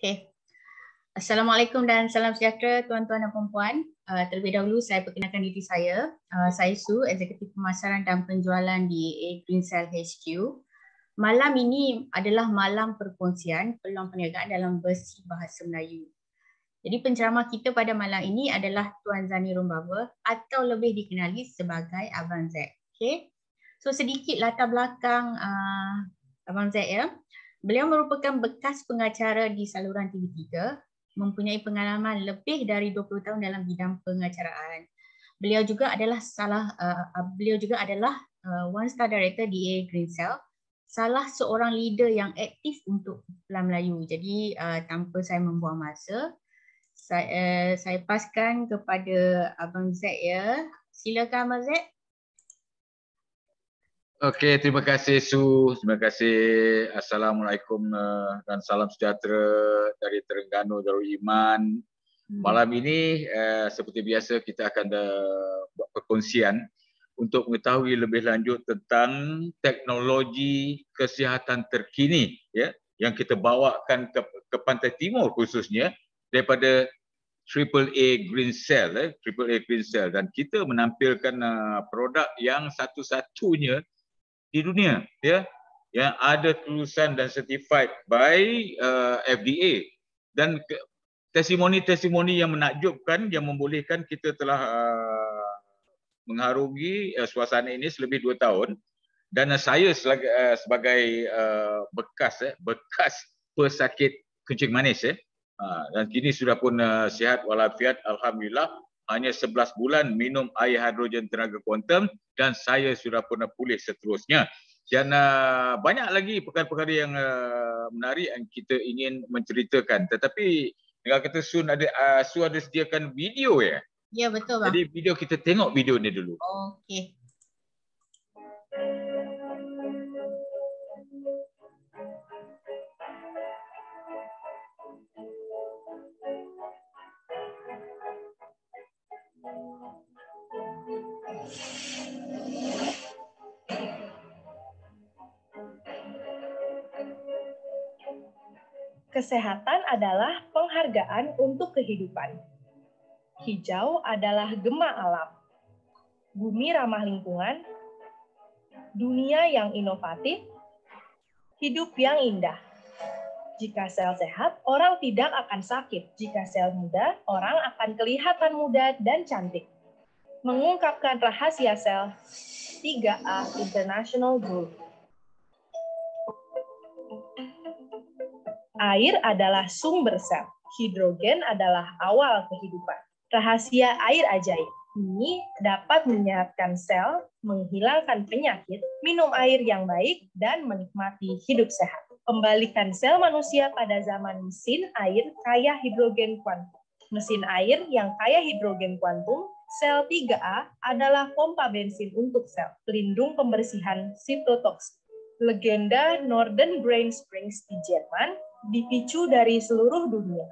Okay. Assalamualaikum dan salam sejahtera tuan-tuan dan puan-puan. Terlebih dahulu saya perkenalkan diri saya. Saya Su, Eksekutif Pemasaran dan Penjualan di A Green Cell HQ. Malam ini adalah malam perkongsian peluang perniagaan dalam versi bahasa Melayu. Jadi penceramah kita pada malam ini adalah Tuan Zani Rumbawa atau lebih dikenali sebagai Abang Z. Okay. So sedikit latar belakang Abang Z ya. Beliau merupakan bekas pengacara di saluran TV3, mempunyai pengalaman lebih dari 20 tahun dalam bidang pengacaraan. Beliau juga adalah One Star Director di A Green Cell, salah seorang leader yang aktif untuk Pelan Melayu. Jadi tanpa saya membuang masa, saya paskan kepada Abang Z ya. Silakan Abang Z. Okey, terima kasih Su. Terima kasih. Assalamualaikum dan salam sejahtera dari Terengganu Darul Iman. Malam ini seperti biasa kita akan buat perkongsian untuk mengetahui lebih lanjut tentang teknologi kesihatan terkini ya yang kita bawakan ke Pantai Timur khususnya daripada AAA Green Cell, AAA Green Cell, dan kita menampilkan produk yang satu-satunya di dunia ya yang ada kelulusan dan certified by FDA, dan testimoni-testimoni yang menakjubkan yang membolehkan kita telah mengharungi suasana ini selebih 2 tahun. Dan saya sebagai bekas pesakit kencing manis dan kini sudah pun sihat walafiat alhamdulillah, hanya 11 bulan minum air hidrogen tenaga kuantum dan saya sudah pun pulih seterusnya. Dan banyak lagi perkara-perkara yang menarik yang kita ingin menceritakan. Tetapi dengan kata Su ada sediakan video ya? Ya betul bang. Jadi video kita tengok video ni dulu. Okey. Kesehatan adalah penghargaan untuk kehidupan. Hijau adalah gema alam. Bumi ramah lingkungan. Dunia yang inovatif. Hidup yang indah. Jika sel sehat, orang tidak akan sakit. Jika sel muda, orang akan kelihatan muda dan cantik. Mengungkapkan rahasia sel, 3A International Group. Air adalah sumber sel. Hidrogen adalah awal kehidupan. Rahasia air ajaib. Ini dapat menyehatkan sel, menghilangkan penyakit, minum air yang baik, dan menikmati hidup sehat. Kembalikan sel manusia pada zaman mesin air kaya hidrogen kuantum. Mesin air yang kaya hidrogen kuantum, sel 3A adalah pompa bensin untuk sel, pelindung pembersihan sitotoksik. Legenda Northern Brain Springs di Jerman dipicu dari seluruh dunia.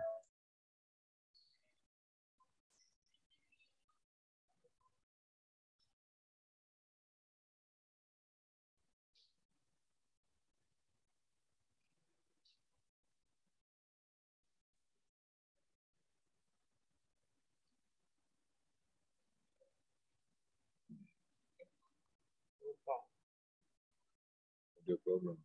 Ada problem.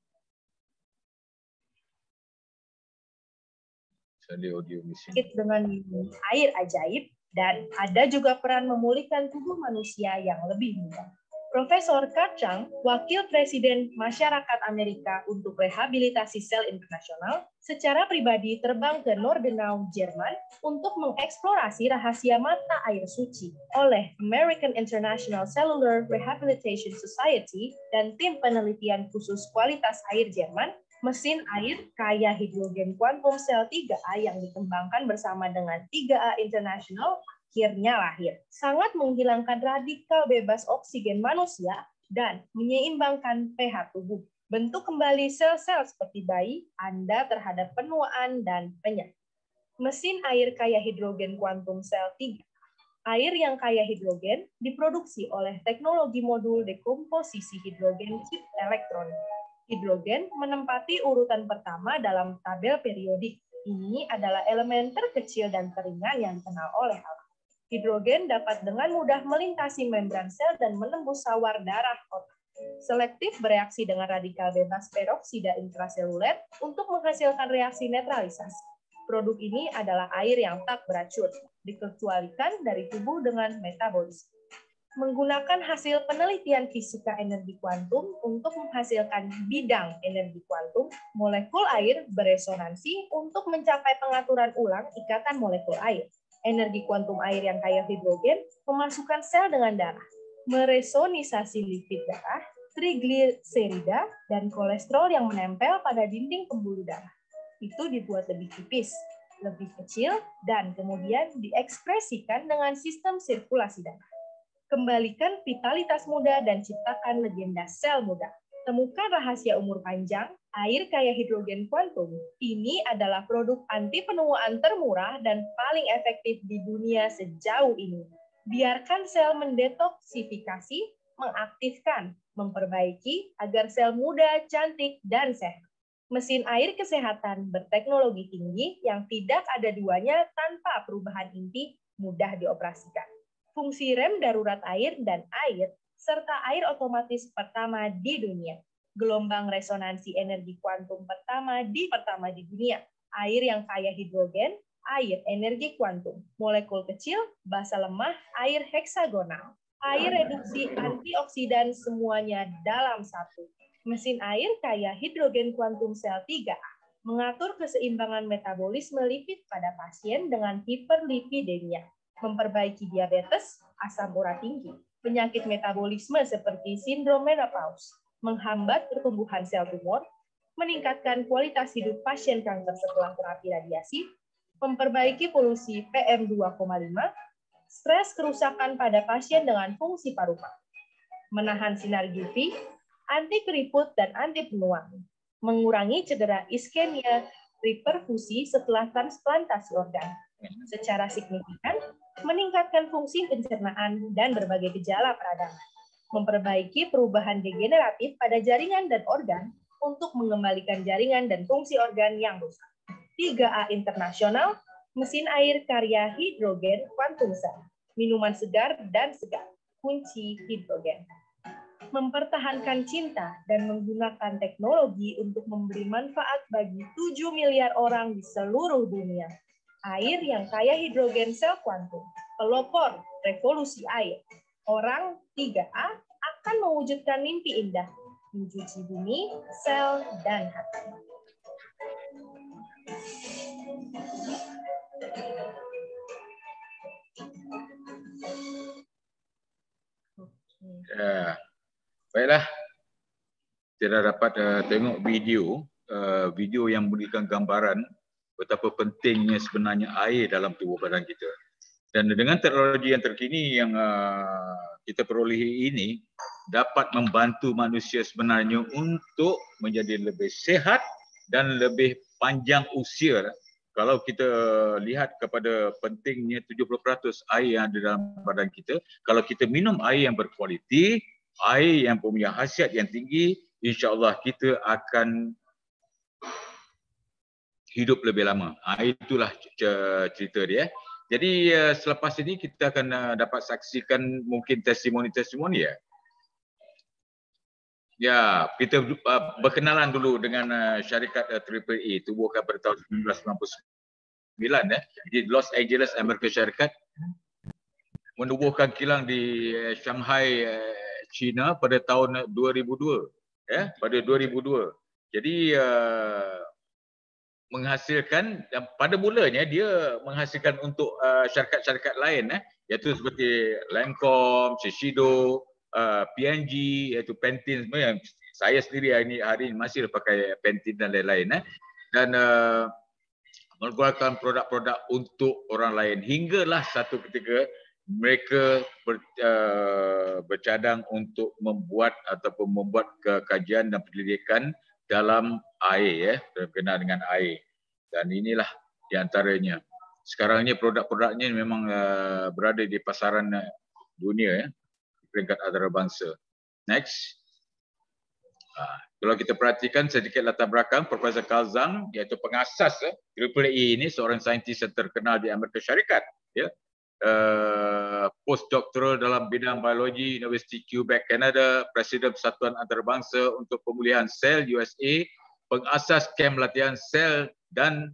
Audio missing. Dengan minum air ajaib, dan ada juga peran memulihkan tubuh manusia yang lebih muda. Profesor Carl Chang, Wakil Presiden Masyarakat Amerika untuk Rehabilitasi Sel Internasional, secara pribadi terbang ke Nordenau, Jerman untuk mengeksplorasi rahasia mata air suci oleh American International Cellular Rehabilitation Society dan tim penelitian khusus kualitas air Jerman. Mesin air kaya hidrogen kuantum sel 3A yang dikembangkan bersama dengan 3A International akhirnya lahir. Sangat menghilangkan radikal bebas oksigen manusia dan menyeimbangkan pH tubuh. Bentuk kembali sel-sel seperti bayi Anda terhadap penuaan dan penyakit. Mesin air kaya hidrogen kuantum sel 3. Air yang kaya hidrogen diproduksi oleh teknologi modul dekomposisi hidrogen chip elektronik. Hidrogen menempati urutan pertama dalam tabel periodik. Ini adalah elemen terkecil dan teringan yang dikenal oleh alam. Hidrogen dapat dengan mudah melintasi membran sel dan menembus sawar darah otak. Selektif bereaksi dengan radikal bebas peroksida intraseluler untuk menghasilkan reaksi netralisasi. Produk ini adalah air yang tak beracun, dikecualikan dari tubuh dengan metabolisme. Menggunakan hasil penelitian fisika energi kuantum untuk menghasilkan bidang energi kuantum, molekul air beresonansi untuk mencapai pengaturan ulang ikatan molekul air. Energi kuantum air yang kaya hidrogen memasukkan sel dengan darah, meresonisasi lipid darah, trigliserida, dan kolesterol yang menempel pada dinding pembuluh darah. Itu dibuat lebih tipis, lebih kecil, dan kemudian diekspresikan dengan sistem sirkulasi darah. Kembalikan vitalitas muda dan ciptakan legenda sel muda. Temukan rahasia umur panjang, air kaya hidrogen kuantum. Ini adalah produk anti penuaan termurah dan paling efektif di dunia sejauh ini. Biarkan sel mendetoksifikasi, mengaktifkan, memperbaiki agar sel muda, cantik, dan sehat. Mesin air kesehatan berteknologi tinggi yang tidak ada duanya tanpa perubahan inti, mudah dioperasikan. Fungsi rem darurat air dan air, serta air otomatis pertama di dunia. Gelombang resonansi energi kuantum pertama di dunia. Air yang kaya hidrogen, air energi kuantum. Molekul kecil, basa lemah, air heksagonal. Air reduksi antioksidan semuanya dalam satu. Mesin air kaya hidrogen kuantum sel 3A. Mengatur keseimbangan metabolisme lipid pada pasien dengan hiperlipidemia. Memperbaiki diabetes, asam urat tinggi, penyakit metabolisme seperti sindrom menopause, menghambat pertumbuhan sel tumor, meningkatkan kualitas hidup pasien kanker setelah terapi radiasi, memperbaiki polusi PM2,5, stres kerusakan pada pasien dengan fungsi paru-paru, menahan sinar UV, anti keriput dan anti penuaan, mengurangi cedera iskemia, reperfusi setelah transplantasi organ. Secara signifikan, meningkatkan fungsi pencernaan dan berbagai gejala peradangan, memperbaiki perubahan degeneratif pada jaringan dan organ untuk mengembalikan jaringan dan fungsi organ yang rusak. 3A Internasional, mesin air karya hidrogen kuantum sel, minuman segar dan segar, kunci hidrogen. Mempertahankan cinta dan menggunakan teknologi untuk memberi manfaat bagi 7 miliar orang di seluruh dunia. Air yang kaya hidrogen sel kuantum, pelopor revolusi air. Orang 3A akan mewujudkan mimpi indah, mencuci bumi, sel, dan hati. Ya, baiklah. Kita dapat tengok video yang memberikan gambaran betapa pentingnya sebenarnya air dalam tubuh badan kita. Dan dengan teknologi yang terkini yang kita perolehi ini dapat membantu manusia sebenarnya untuk menjadi lebih sihat dan lebih panjang usia. Kalau kita lihat kepada pentingnya 70% air yang ada dalam badan kita, kalau kita minum air yang berkualiti, air yang punya khasiat yang tinggi, insya-Allah kita akan hidup lebih lama. Itulah cerita dia. Jadi selepas ini kita akan dapat saksikan mungkin testimoni-testimoni ya. Ya, kita berkenalan dulu dengan syarikat AAA tubuhkan pada tahun 1999 ya. Di Los Angeles, Amerika Syarikat, menubuhkan kilang di Shanghai, China pada tahun 2002 ya, pada 2002. Jadi menghasilkan, dan pada mulanya dia menghasilkan untuk syarikat-syarikat lain iaitu seperti Lancome, Shiseido, P&G, iaitu Pantene semua yang saya sendiri hari ini masih pakai Pantene dan lain-lain dan mengeluarkan produk-produk untuk orang lain hinggalah satu ketika mereka bercadang untuk membuat ataupun membuat kajian dan penyelidikan dalam air berkenaan dengan air, dan inilah di antaranya. Sekarang ini produk-produknya memang berada di pasaran dunia peringkat antarabangsa. Next. Kalau kita perhatikan sedikit latar belakang, Profesor Carl Zhang, iaitu pengasas AAA ini, seorang saintis yang terkenal di Amerika Syarikat, ya. Postdoctoral dalam bidang biologi Universiti Quebec, Canada, Presiden Persatuan Antarabangsa untuk Pemulihan Sel USA, pengasas kem latihan sel dan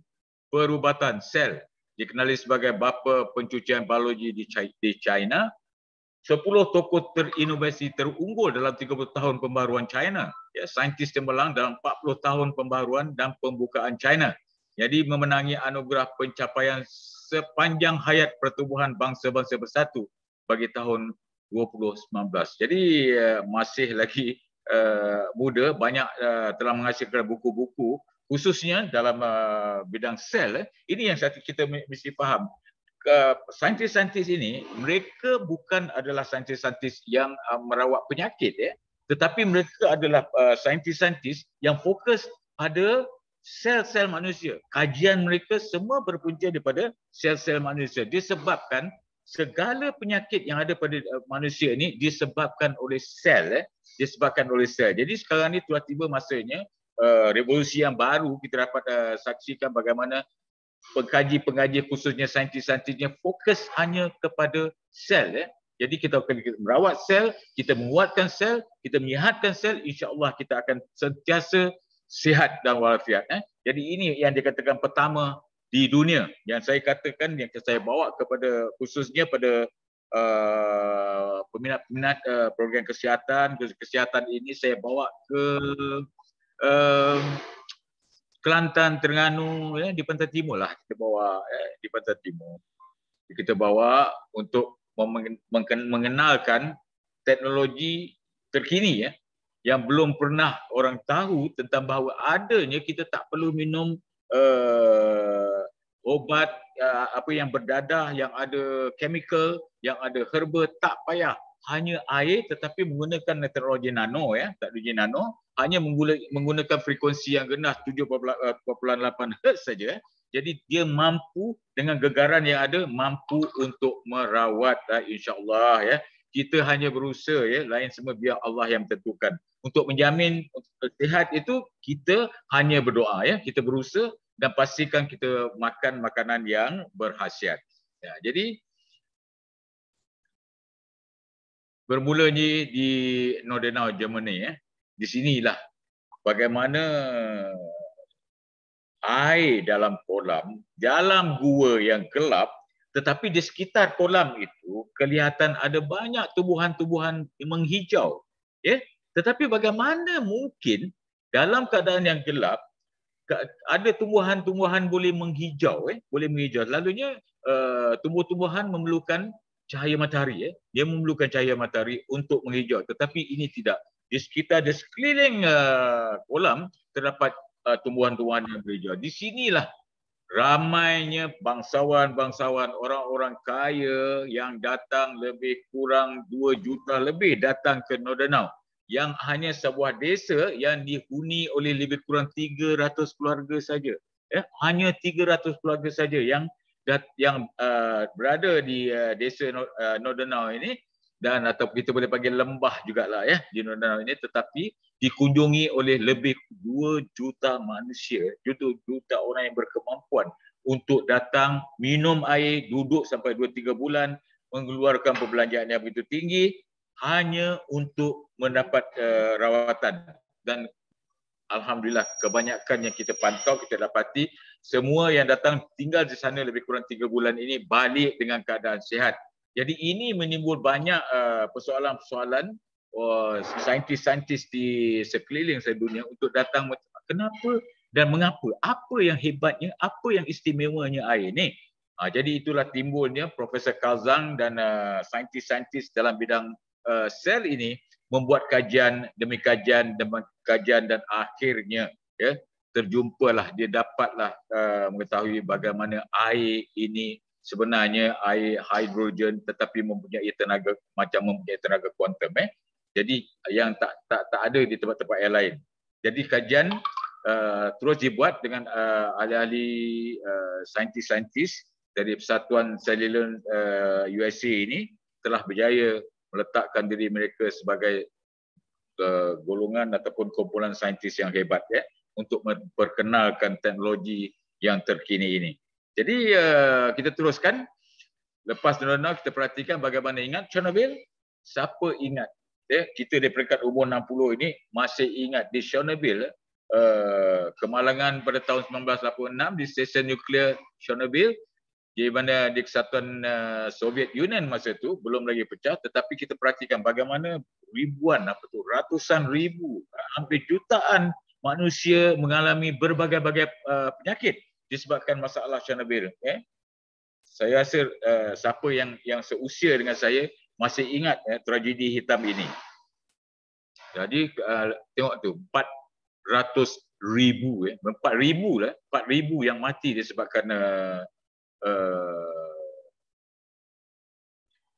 perubatan sel, dikenali sebagai bapa pencucian biologi di China. 10 tokoh terinovasi terunggul dalam 30 tahun pembaruan China. Ya, saintis cemerlang dalam 40 tahun pembaruan dan pembukaan China. Jadi memenangi anugerah pencapaian sepanjang hayat pertubuhan bangsa-bangsa bersatu bagi tahun 2019. Jadi masih lagi muda, banyak telah menghasilkan buku-buku khususnya dalam bidang sel. Ini yang kita mesti faham. Saintis-saintis ini, mereka bukan adalah saintis-saintis yang merawat penyakit, ya, tetapi mereka adalah saintis-saintis yang fokus pada sel-sel manusia. Kajian mereka semua berpunca daripada sel-sel manusia. Disebabkan segala penyakit yang ada pada manusia ini disebabkan oleh sel, disebabkan oleh sel. Jadi sekarang ni telah tiba masanya revolusi yang baru. Kita dapat saksikan bagaimana pengkaji-pengkaji khususnya saintis-saintisnya fokus hanya kepada sel, ya. Jadi kita akan merawat sel, kita menguatkan sel, kita menyihatkan sel, insya-Allah kita akan sentiasa sihat dan walafiat, Jadi ini yang dikatakan pertama di dunia, yang saya katakan, yang saya bawa kepada khususnya pada peminat-peminat program kesihatan ini, saya bawa ke Kelantan, Terengganu, ya, di Pantai Timur lah kita bawa, di Pantai Timur. Kita bawa untuk mengenalkan teknologi terkini, ya, yang belum pernah orang tahu tentang bahawa adanya kita tak perlu minum obat apa yang berdadah, yang ada chemical, yang ada herba, tak payah. Hanya air tetapi menggunakan teknologi nano, ya, teknologi nano, hanya menggunakan frekuensi yang rendah 7.8 Hz saja. Jadi dia mampu dengan gegaran yang ada, mampu untuk merawat, insya-Allah, ya. Kita hanya berusaha, ya, lain semua biar Allah yang tentukan. Untuk menjamin sihat itu kita hanya berdoa, ya. Kita berusaha dan pastikan kita makan makanan yang berkhasiat. Ya, jadi bermulanya di Nordenau, Germany, ya. Di sinilah bagaimana air dalam kolam, dalam gua yang gelap, tetapi di sekitar kolam itu kelihatan ada banyak tumbuhan-tumbuhan menghijau, ya. Tetapi bagaimana mungkin dalam keadaan yang gelap ada tumbuhan-tumbuhan boleh menghijau, boleh menghijau. Lalunya tumbuh-tumbuhan memerlukan cahaya matahari, dia memerlukan cahaya matahari untuk menghijau, tetapi ini tidak. Di sekitar, di sekeliling kolam terdapat tumbuhan-tumbuhan yang berhijau. Di sinilah ramainya bangsawan-bangsawan, orang-orang kaya yang datang, lebih kurang 2 juta lebih datang ke Nordenau, yang hanya sebuah desa yang dihuni oleh lebih kurang 300 keluarga saja. Hanya 300 keluarga saja yang berada di desa Nordenau ini, dan atau kita boleh panggil lembah jugalah, ya, di Nordenau ini, tetapi dikunjungi oleh lebih 2 juta manusia, juta orang yang berkemampuan untuk datang minum air, duduk sampai 2-3 bulan, mengeluarkan perbelanjaan yang begitu tinggi hanya untuk mendapat rawatan. Dan alhamdulillah kebanyakan yang kita pantau, kita dapati semua yang datang tinggal di sana lebih kurang 3 bulan ini balik dengan keadaan sihat. Jadi ini menimbul banyak persoalan-persoalan saintis-saintis di sekeliling dunia untuk datang, kenapa dan mengapa, apa yang hebatnya, apa yang istimewanya air ni. Jadi itulah timbulnya Profesor Carl Zhang dan saintis-saintis dalam bidang sel ini membuat kajian demi kajian dan akhirnya, ya, terjumpalah, dia dapatlah mengetahui bagaimana air ini sebenarnya air hidrogen tetapi mempunyai tenaga kuantum, Jadi yang tak ada di tempat-tempat yang lain. Jadi kajian terus dibuat dengan ahli-ahli saintis-saintis dari Persatuan Selulur USA ini telah berjaya meletakkan diri mereka sebagai golongan ataupun kumpulan saintis yang hebat ya untuk memperkenalkan teknologi yang terkini ini. Jadi kita teruskan. Lepas kita perhatikan bagaimana ingat Chernobyl. Siapa ingat? Kita di peringkat umur 60 ini masih ingat di Chernobyl, kemalangan pada tahun 1986 di stesen nuklear Chernobyl, di mana di kesatuan Soviet Union masa itu belum lagi pecah, tetapi kita perhatikan bagaimana ribuan, ratusan ribu, hampir jutaan manusia mengalami berbagai-bagai penyakit disebabkan masalah Chernobyl. Saya rasa siapa yang seusia dengan saya masih ingat tragedi hitam ini. Jadi tengok tu 400,000 4,000 yang mati disebabkan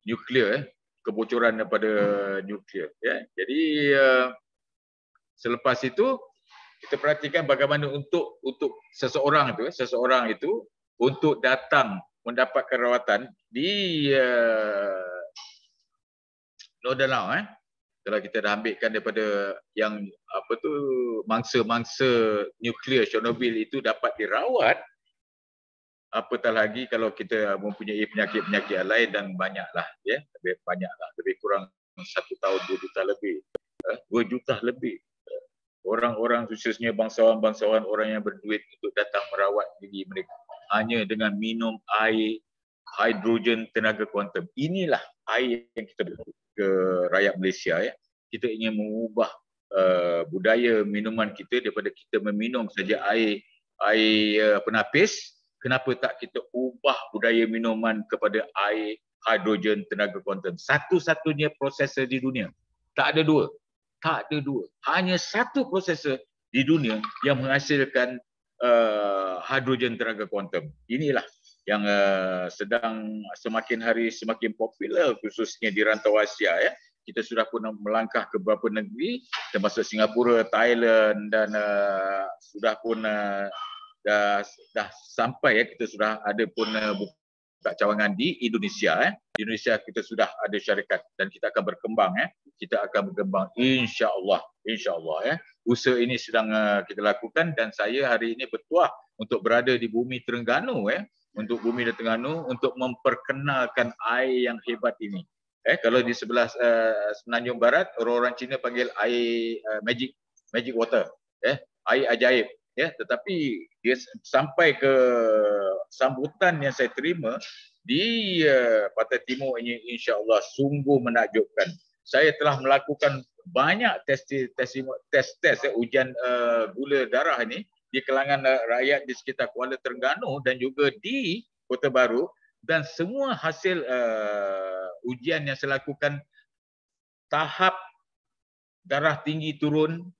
nuklear, kebocoran daripada nuklear. Jadi selepas itu kita perhatikan bagaimana untuk seseorang itu untuk datang mendapatkan rawatan di Northern. Kalau kita dah ambilkan daripada yang mangsa-mangsa nuklear Chernobyl itu dapat dirawat, apatah lagi kalau kita mempunyai penyakit-penyakit lain dan banyaklah lebih kurang 1 tahun 2 juta lebih. 2 juta lebih orang-orang, khususnya bangsawan-bangsawan, orang yang berduit untuk datang merawat diri mereka hanya dengan minum air hidrogen tenaga kuantum. Inilah air yang kita beri ke rakyat Malaysia. Kita ingin mengubah budaya minuman kita daripada kita meminum saja air penapis. Kenapa tak kita ubah budaya minuman kepada air hidrogen tenaga kuantum? Satu-satunya prosesor di dunia. Tak ada dua. Hanya satu prosesor di dunia yang menghasilkan hidrogen tenaga kuantum. Inilah yang sedang semakin hari semakin popular, khususnya di rantau Asia. Kita sudah pun melangkah ke beberapa negeri termasuk Singapura, Thailand, dan sudah pun dah sampai kita sudah ada pun buka cawangan di Indonesia. Di Indonesia kita sudah ada syarikat dan kita akan berkembang. Kita akan berkembang insya-Allah. Usaha ini sedang kita lakukan dan saya hari ini bertuah untuk berada di bumi Terengganu untuk memperkenalkan air yang hebat ini. Kalau di sebelah Semenanjung Barat, orang-orang Cina panggil air magic water, air ajaib. Tetapi dia sampai ke sambutan yang saya terima di Pantai Timur ini, insya-Allah sungguh menakjubkan. Saya telah melakukan banyak tes ujian gula darah ini di kalangan rakyat di sekitar Kuala Terengganu dan juga di Kota Baru, dan semua hasil ujian yang saya lakukan, tahap darah tinggi turun,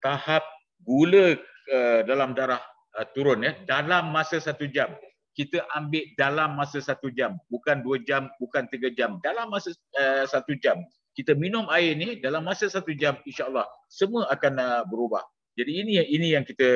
tahap gula dalam darah turun dalam masa 1 jam. Kita ambil dalam masa 1 jam, bukan 2 jam, bukan 3 jam, dalam masa 1 jam. Kita minum air ni dalam masa 1 jam, insya-Allah semua akan berubah. Jadi ini yang kita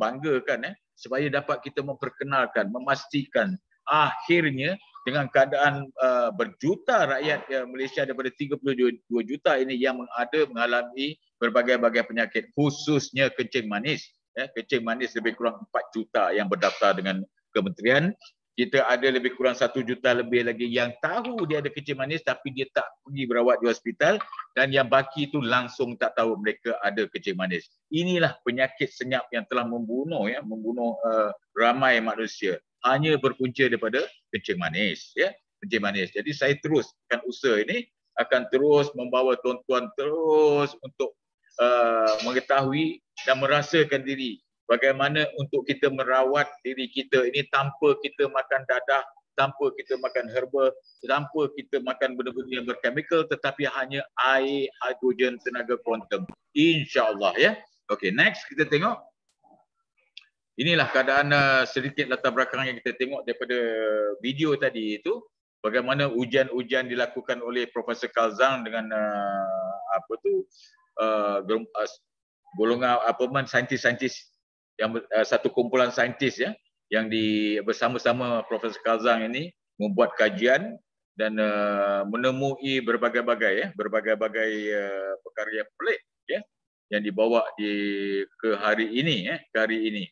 banggakan supaya dapat kita memperkenalkan, memastikan akhirnya dengan keadaan berjuta rakyat Malaysia daripada 32 juta ini yang mengalami berbagai-bagai penyakit, khususnya kencing manis. Kencing manis lebih kurang 4 juta yang berdaftar dengan kementerian. Kita ada lebih kurang 1 juta lebih lagi yang tahu dia ada kencing manis tapi dia tak pergi berawat di hospital, dan yang baki itu langsung tak tahu mereka ada kencing manis. Inilah penyakit senyap yang telah membunuh ramai manusia, hanya berpunca daripada kencing manis. Kencing manis. Jadi saya teruskan usaha ini, akan terus membawa tuan-tuan terus untuk mengetahui dan merasakan diri bagaimana untuk kita merawat diri kita ini tanpa kita makan dadah, tanpa kita makan herba, tanpa kita makan benda-benda yang berkemikal, tetapi hanya air hidrogen tenaga kuantum. InsyaAllah Okey, next kita tengok. Inilah keadaan sedikit latar belakang yang kita tengok daripada video tadi itu. Bagaimana ujian-ujian dilakukan oleh Profesor Carl Zhang dengan golongan saintis-saintis yang satu kumpulan saintis yang bersama-sama Profesor Carl Zhang ini membuat kajian dan menemui berbagai-bagai perkara yang pelik ya yang dibawa ke hari ini ke hari ini.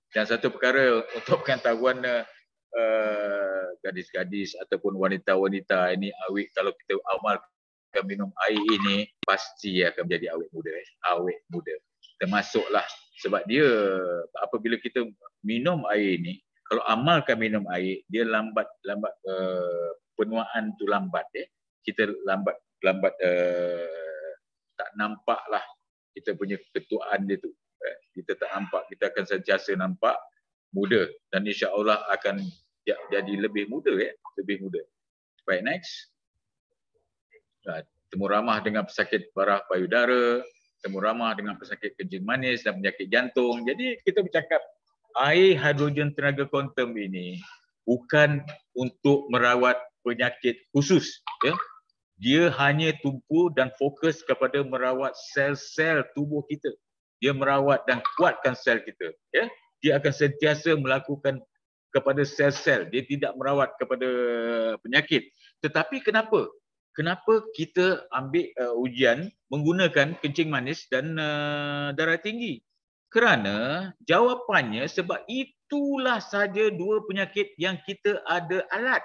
Dan satu perkara untuk pengetahuan gadis-gadis ataupun wanita-wanita ini, awet kalau kita amalkan minum air ini pasti akan menjadi awet muda. Termasuklah sebab dia apabila kita minum air ini, kalau amalkan minum air, dia lambat penuaan tu lambat kita lambat tak nampak lah kita punya ketuaan dia tu. Kita tak nampak, kita akan sentiasa nampak muda dan insya-Allah akan jadi lebih muda lebih muda. Baik, next. Temu ramah dengan pesakit parah payudara, temu ramah dengan pesakit kencing manis dan penyakit jantung. Jadi kita bercakap air hidrogen tenaga kuantum ini bukan untuk merawat penyakit khusus ya. Dia hanya tumpu dan fokus kepada merawat sel-sel tubuh kita. Dia merawat dan kuatkan sel kita ya. Dia akan sentiasa melakukan kepada sel-sel. Dia tidak merawat kepada penyakit. Tetapi kenapa kita ambil ujian menggunakan kencing manis dan darah tinggi? Kerana jawapannya sebab itulah saja dua penyakit yang kita ada alat.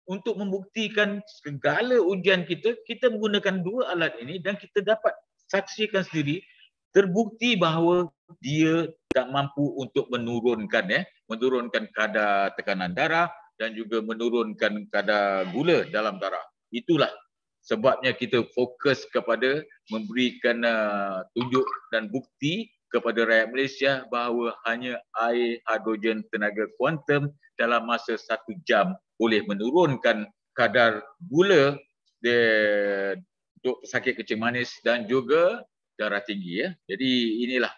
Untuk membuktikan segala ujian kita menggunakan dua alat ini dan kita dapat saksikan sendiri, terbukti bahawa dia tak mampu untuk menurunkan kadar tekanan darah dan juga menurunkan kadar gula dalam darah. Itulah sebabnya kita fokus kepada memberikan tunjuk dan bukti kepada rakyat Malaysia bahawa hanya air hidrogen tenaga kuantum dalam masa 1 jam boleh menurunkan kadar gula untuk pesakit kencing manis dan juga darah tinggi ya. Jadi inilah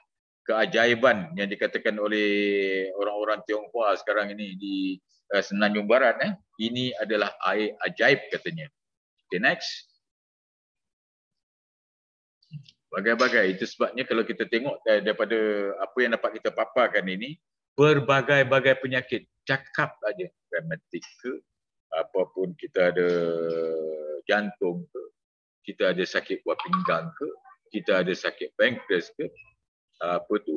keajaiban yang dikatakan oleh orang-orang Tionghoa sekarang ini di Semenanjung Barat Ini adalah air ajaib katanya. Okay, next. Bagai-bagai. Itu sebabnya kalau kita tengok daripada apa yang dapat kita paparkan ini, berbagai-bagai penyakit. Cakap aja. Rematik ke, apapun kita ada jantung ke, kita ada sakit buah pinggang ke, kita ada sakit pankreas ke,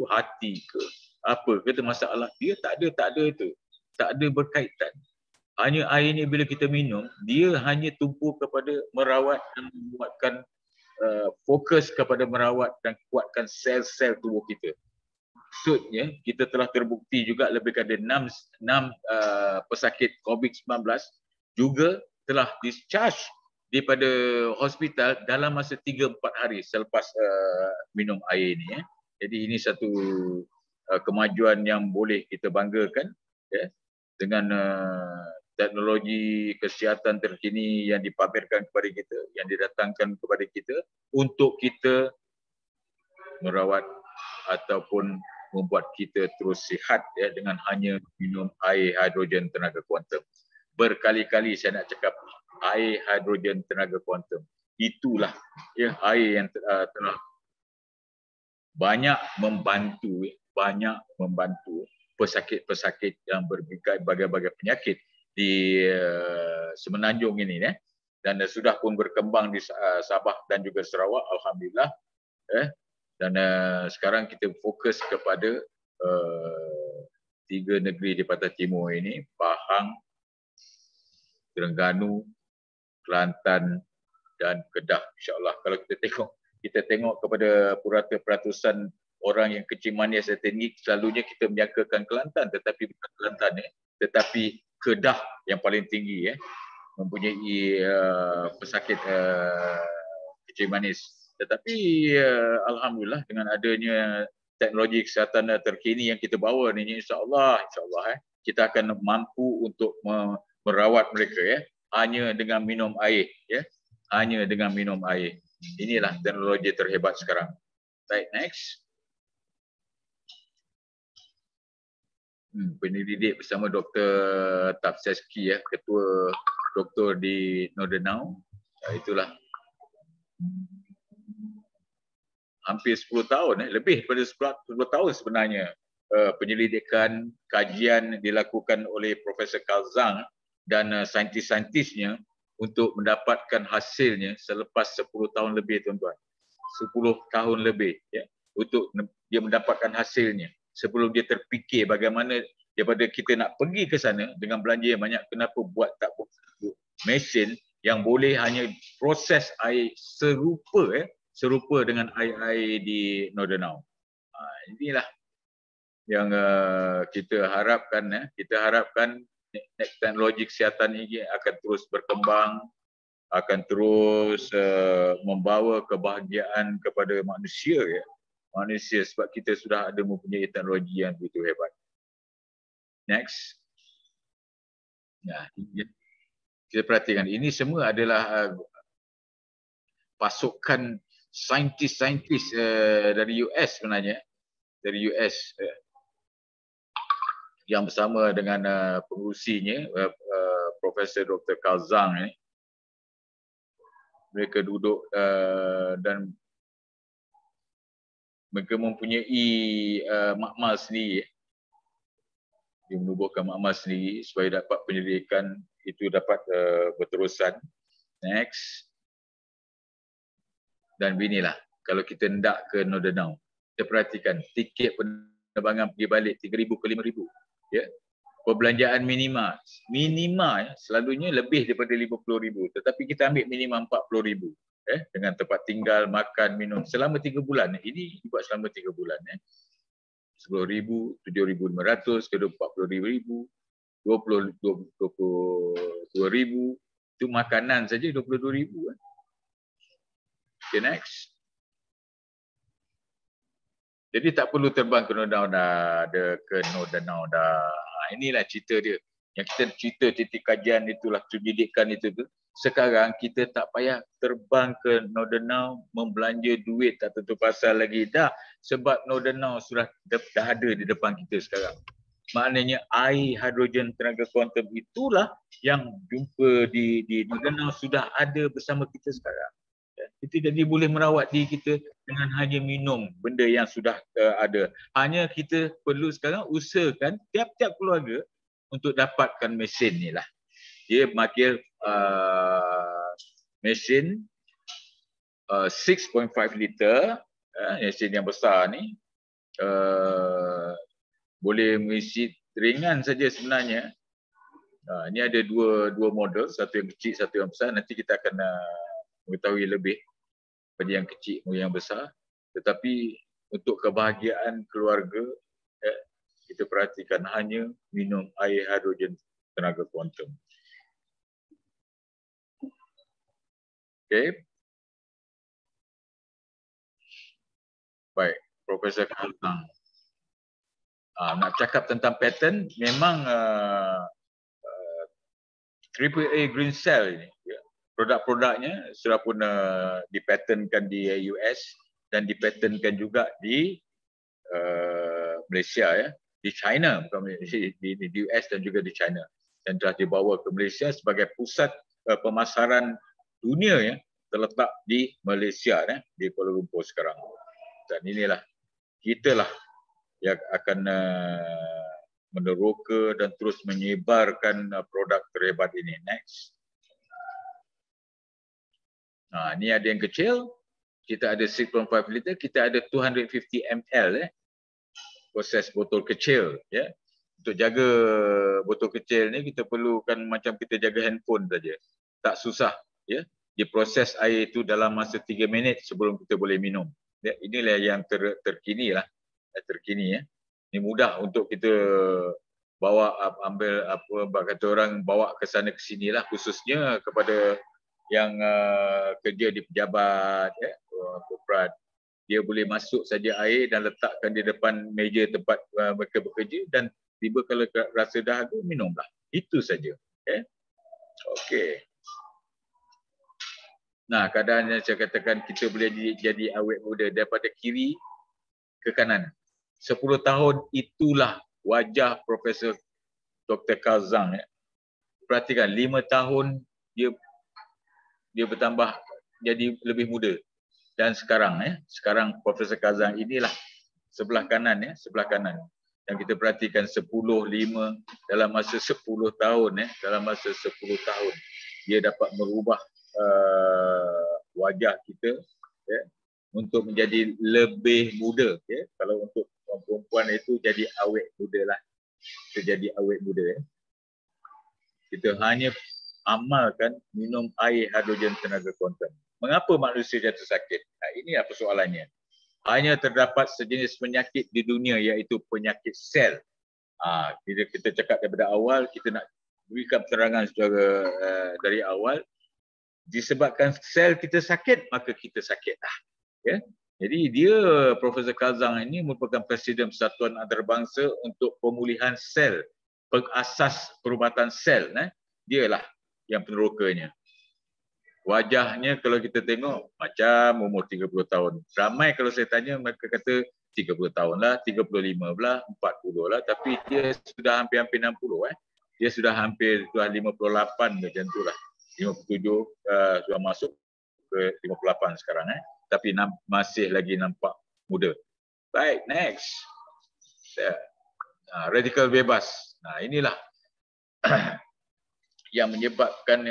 hati ke, apa kata masalah, dia tak ada itu. Tak ada berkaitan. Hanya air ni bila kita minum, dia hanya tumpu kepada merawat dan membuatkan fokus kepada merawat dan kuatkan sel-sel tubuh kita. Maksudnya, kita telah terbukti juga lebih kepada 6 pesakit COVID-19 juga telah discharge daripada hospital dalam masa 3-4 hari selepas minum air ini. Jadi ini satu kemajuan yang boleh kita banggakan dengan teknologi kesihatan terkini yang dipamerkan kepada kita, yang didatangkan kepada kita untuk kita merawat ataupun membuat kita terus sihat dengan hanya minum air hidrogen tenaga kuantum. Berkali-kali saya nak cakap air hidrogen tenaga kuantum. Itulah air yang telah banyak membantu pesakit-pesakit yang berbagai-bagai penyakit di Semenanjung ini dan sudah pun berkembang di Sabah dan juga Sarawak, alhamdulillah. Dan sekarang kita fokus kepada 3 negeri di Pantai Timur ini, Pahang, Terengganu, Kelantan dan Kedah, insya-Allah. Kalau kita tengok kepada peratusan orang yang kencing manis dan tinggi, selalunya kita menyangkakan Kelantan, tetapi bukan Kelantan tetapi Kedah yang paling tinggi mempunyai pesakit kencing manis. Tetapi alhamdulillah dengan adanya teknologi kesihatan terkini yang kita bawa ni, insya-Allah kita akan mampu untuk merawat mereka hanya dengan minum air hanya dengan minum air. Inilah teknologi terhebat sekarang. Baik, next. Penyelidik bersama Dr. Tapseski ketua doktor di Northern. Itulah hampir 10 tahun lebih daripada 10 tahun sebenarnya penyelidikan kajian dilakukan oleh Profesor Carl Zhang dan saintis-saintisnya untuk mendapatkan hasilnya selepas 10 tahun lebih, tuan-tuan. 10 tahun lebih, ya, untuk dia mendapatkan hasilnya. Sebelum dia terfikir bagaimana daripada kita nak pergi ke sana dengan belanja yang banyak, kenapa buat tak mesin yang boleh hanya proses air serupa dengan air-air di Northern. Inilah yang kita harapkan. Kita harapkan teknologi kesihatan ini akan terus berkembang, akan terus membawa kebahagiaan kepada manusia, ya. Manusia, sebab kita sudah ada mempunyai teknologi yang begitu hebat. Next. Nah, kita perhatikan, ini semua adalah pasukan saintis-saintis dari US sebenarnya, dari US yang bersama dengan pengurusinya, Profesor Dr. Carl Zhang ini. Mereka duduk dan mereka mempunyai makmal sendiri. Dia menubuhkan makmal sendiri supaya dapat penyelidikan itu dapat berterusan. Next. Dan beginilah, kalau kita hendak ke Northern, kita perhatikan tiket penerbangan pergi balik 3,000 ke 5,000. Ya. Perbelanjaan minima ya, selalunya lebih daripada 50,000, tetapi kita ambil minima 40,000. Dengan tempat tinggal, makan, minum selama 3 bulan. Ini dibuat selama 3 bulan. 10,000, 7,500, ke 40,000, 22,000. Itu makanan saja 22,000. Okay, next. Jadi tak perlu terbang ke Northern dah. Inilah cerita dia. Yang kita cerita titik kajian itulah, pendidikan itu tu. Sekarang kita tak payah terbang ke Northern membelanja duit tak tentu pasal lagi dah, sebab Northern sudah ada di depan kita sekarang. Maknanya air hidrogen tenaga kuantum itulah yang jumpa di Northern sudah ada bersama kita sekarang. Kita jadi boleh merawat diri kita dengan hanya minum benda yang sudah ada. Hanya kita perlu sekarang usahakan tiap-tiap keluarga untuk dapatkan mesin ni lah. Dia makin mesin 6.5 liter, mesin yang besar ni, boleh mengisi ringan saja sebenarnya. Ini ada dua model, satu yang kecil, satu yang besar. Nanti kita akan mengetahui lebih pada yang kecil maupun yang besar. Tetapi untuk kebahagiaan keluarga, kita perhatikan hanya minum air hidrogen tenaga kuantum. Okey. Baik, Profesor Carl Zhang. Nak cakap tentang pattern, memang AAA Green Cell ini, produk-produknya sudah pun dipatentkan di US dan dipatentkan juga di Malaysia, ya, di China, bukan di US dan juga di China, dan telah dibawa ke Malaysia sebagai pusat pemasaran dunia, ya, terletak di Malaysia, ya, di Kuala Lumpur sekarang. Dan inilah kitalah yang akan meneroka dan terus menyebarkan produk terhebat ini. Next. Ini ada yang kecil, kita ada 6.5 liter, kita ada 250 ml, proses botol kecil, ya. Untuk jaga botol kecil ni kita perlukan macam kita jaga handphone saja. Tak susah, ya. Diproses air itu dalam masa 3 minit sebelum kita boleh minum. Ya, inilah yang terkini lah. Terkini, ya. Ini mudah untuk kita bawa, ambil apa kata orang, bawa ke sana ke sini lah, khususnya kepada yang kerja di pejabat, ya, korporat. Dia boleh masuk saja air dan letakkan di depan meja tempat mereka bekerja, dan tiba kalau rasa dahaga, minumlah. Itu saja. Okay. Okey. Nah, keadaan yang saya katakan, kita boleh jadi awet muda daripada kiri ke kanan. 10 tahun itulah wajah Profesor Dr. Carl Zhang, ya. Perhatikan, 5 tahun dia bertambah jadi lebih muda. Dan sekarang, sekarang Profesor Carl Zhang inilah sebelah kanan, sebelah kanan. yang kita perhatikan 10-5 dalam masa 10 tahun, dalam masa 10 tahun dia dapat merubah wajah kita untuk menjadi lebih muda. Kalau untuk perempuan itu jadi awet muda lah. Kita jadi awet muda. Kita hanya amalkan minum air hidrogen tenaga kuantum. Mengapa manusia jatuh sakit? Nah, ini apa persoalannya. Hanya terdapat sejenis penyakit di dunia iaitu penyakit sel. Kita cakap daripada awal, kita nak berikan penerangan secara dari awal. Disebabkan sel kita sakit, maka kita sakitlah. Jadi dia, Profesor Kazang ini merupakan Presiden Persatuan Antarabangsa untuk pemulihan sel, pengasas perubatan sel. Dialah yang penerokanya. Wajahnya kalau kita tengok macam umur 30 tahun. Ramai kalau saya tanya mereka kata 30 tahun lah, 35 lah, 40 lah. Tapi dia sudah hampir-hampir 60. Dia sudah hampir 58 macam tu lah. 57 sudah masuk ke 58 sekarang. Tapi masih lagi nampak muda. Baik, next. Radikal bebas. Nah, inilah yang menyebabkan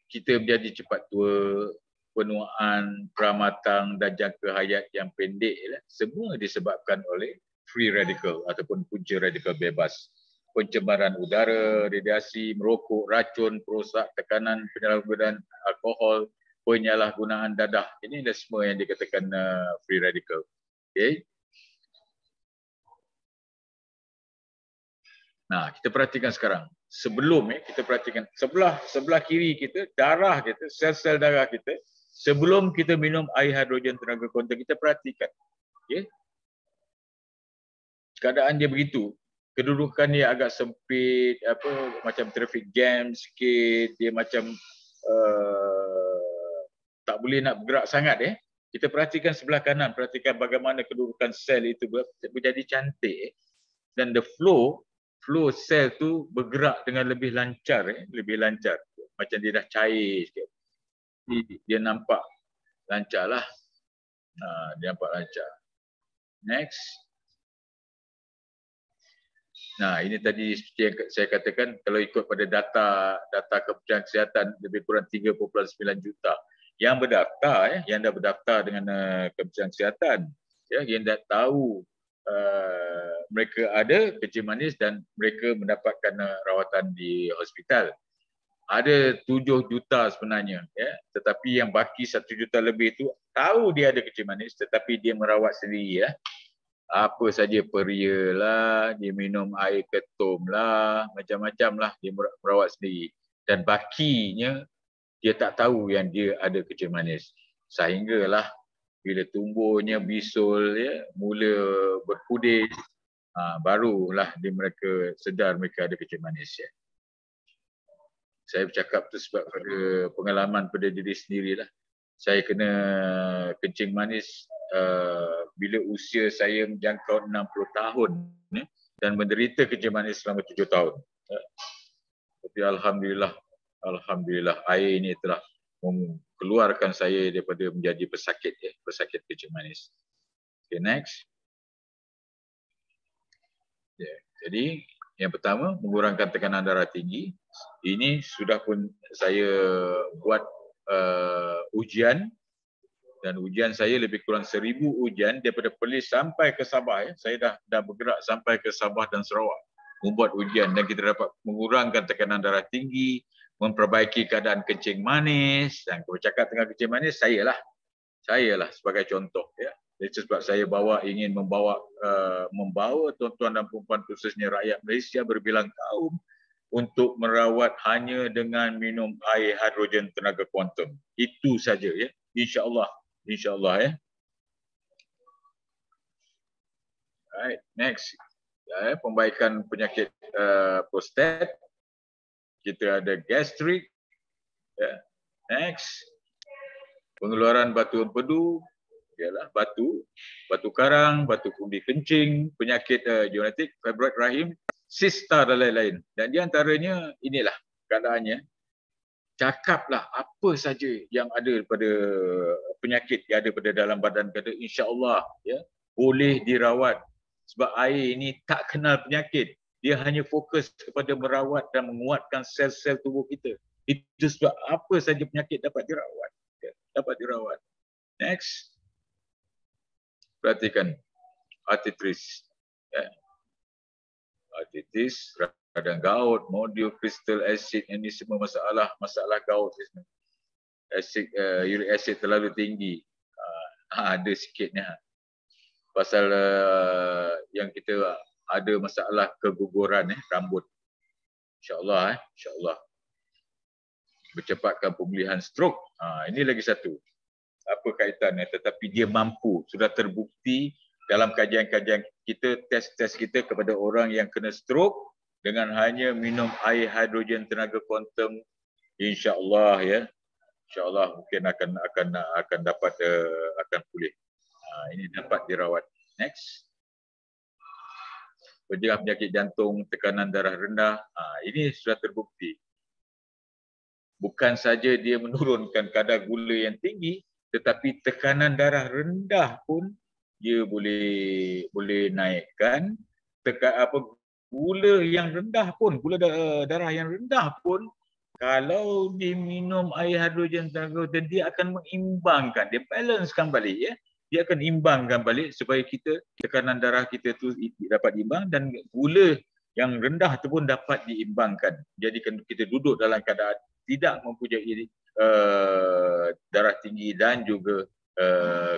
kita menjadi cepat tua, penuaan, peramatang dan jangka hayat yang pendek. Semua disebabkan oleh free radical ataupun punca radikal bebas. Pencemaran udara, radiasi, merokok, racun, perosak, tekanan, penyalahgunaan alkohol, penyalahgunaan dadah. Ini adalah semua yang dikatakan free radical. Okay. Nah, kita perhatikan sekarang. Sebelum kita perhatikan sebelah kiri kita, darah kita, sel-sel darah kita, sebelum kita minum air hidrogen tenaga kuantum, kita perhatikan. Okay. Keadaan dia begitu. Kedudukan dia agak sempit, macam traffic jam sikit, dia macam tak boleh nak bergerak sangat. Kita perhatikan sebelah kanan, perhatikan bagaimana kedudukan sel itu menjadi cantik. Dan the flow sel tu bergerak dengan lebih lancar. Lebih lancar. Macam dia dah cair sikit. Dia nampak lancar lah. Dia nampak lancar. Next. Nah, ini tadi seperti yang saya katakan, kalau ikut pada data Kementerian Kesihatan lebih kurang 3.9 juta yang berdaftar, yang dah berdaftar dengan Kementerian Kesihatan, yang dah tahu mereka ada kencing manis dan mereka mendapatkan rawatan di hospital. Ada 7 juta sebenarnya, tetapi yang baki 1 juta lebih itu tahu dia ada kencing manis tetapi dia merawat sendiri. Apa saja peria lah, dia minum air ketum lah, macam-macam lah dia merawat sendiri. Dan bakinya dia tak tahu yang dia ada kencing manis. Sehinggalah bila tumbuhnya bisul, mula berpudis, barulah mereka sedar mereka ada kencing manis. Saya bercakap tu sebab pada pengalaman pada diri sendirilah. Saya kena kencing manis bila usia saya menjangkau 60 tahun dan menderita kencing manis selama 7 tahun. Tapi alhamdulillah air ini telah mengeluarkan saya daripada menjadi pesakit kencing manis. Okay, next. Jadi yang pertama, mengurangkan tekanan darah tinggi. Ini sudah pun saya buat ujian, dan ujian saya lebih kurang 1000 ujian daripada Perlis sampai ke Sabah. Saya dah bergerak sampai ke Sabah dan Sarawak membuat ujian, dan kita dapat mengurangkan tekanan darah tinggi, memperbaiki keadaan kencing manis. Dan kalau cakap tentang kencing manis, saya lah sebagai contoh. Itu sebab saya ingin membawa tuan-tuan dan puan-puan, khususnya rakyat Malaysia berbilang kaum, untuk merawat hanya dengan minum air hidrogen tenaga kuantum. Itu saja, InsyaAllah. Right, next. Pembaikan penyakit prostat. Kita ada gastrik. Next. Pengeluaran batu empedu. Ialah batu karang, batu kumbi kencing, penyakit genetik, fibroid rahim, sista dan lain-lain. Dan di antaranya inilah keadaannya. Cakaplah apa saja yang ada pada penyakit yang ada pada dalam badan kita, insya-Allah boleh dirawat. Sebab air ini tak kenal penyakit. Dia hanya fokus kepada merawat dan menguatkan sel-sel tubuh kita. Itu sebab apa saja penyakit dapat dirawat. Dapat dirawat. Next. Perhatikan. Arthritis. Arthritis, radang gout, modul crystal acid, ini semua masalah gout. Acid, uric acid terlalu tinggi. Ada sikitnya. Pasal yang kita ada masalah keguguran rambut. InsyaAllah. InsyaAllah. Bercepatkan pemulihan stroke. Ini lagi satu. Apa kaitannya? Tetapi dia mampu. Sudah terbukti dalam kajian-kajian kita, tes-tes kita kepada orang yang kena stroke dengan hanya minum air hidrogen tenaga kuantum. InsyaAllah ya. InsyaAllah mungkin akan dapat akan pulih. Ini dapat dirawat. Next. Pencegah penyakit jantung, tekanan darah rendah. Ini sudah terbukti. Bukan saja dia menurunkan kadar gula yang tinggi, tetapi tekanan darah rendah pun dia boleh naikkan. Gula yang rendah pun, gula darah yang rendah pun, kalau diminum air hidrogen tenaga, dia akan mengimbangkan, dia balancekan balik ya. Dia akan imbangkan balik supaya kita tekanan darah kita tu dapat diimbang dan gula yang rendah tu pun dapat diimbangkan. Jadi kita duduk dalam keadaan tidak mempunyai darah tinggi dan juga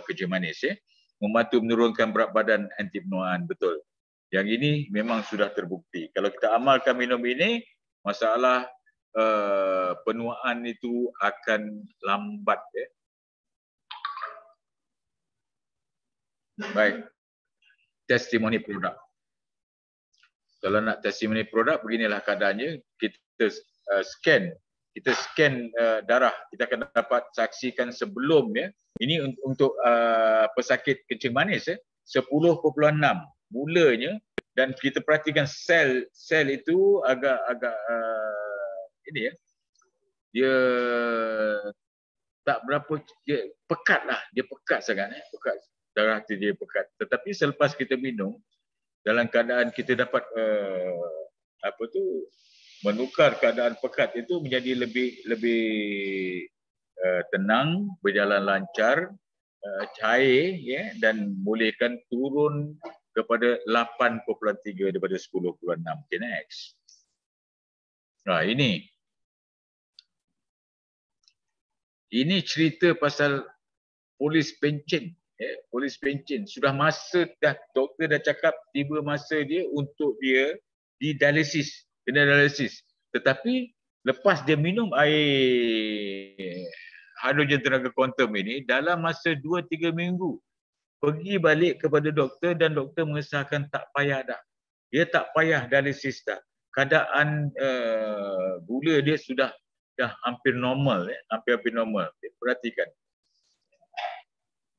kencing manis ya. Membantu menurunkan berat badan, anti penuaan, betul. Yang ini memang sudah terbukti. Kalau kita amalkan minum ini, masalah penuaan itu akan lambat ya. Baik, testimoni produk. Kalau nak testimoni produk, beginilah keadaannya. Kita scan darah. Kita akan dapat saksikan sebelum ya. Ini untuk pesakit kencing manis ya. 10.6 mulanya, dan kita perhatikan sel itu agak ini ya. Dia tak berapa, dia pekat lah. Dia pekat sangat pekat. Darah tu dia pekat. Tetapi selepas kita minum, dalam keadaan kita dapat menukar keadaan pekat itu menjadi lebih tenang, berjalan lancar, cair ya, dan bolehkan turun kepada 8.3 daripada 10.6. Okay, next. Ini cerita pasal polis pencen. Polis pencen, sudah masa dah, doktor dah cakap tiba masa dia untuk dia didialisis, kena dialisis. Tetapi lepas dia minum air hidrogen tenaga kuantum ini, dalam masa 2-3 minggu pergi balik kepada doktor dan doktor mengesahkan tak payah dah. Dia tak payah dialisis dah. Keadaan gula dia sudah dah hampir normal hampir normal. Perhatikan.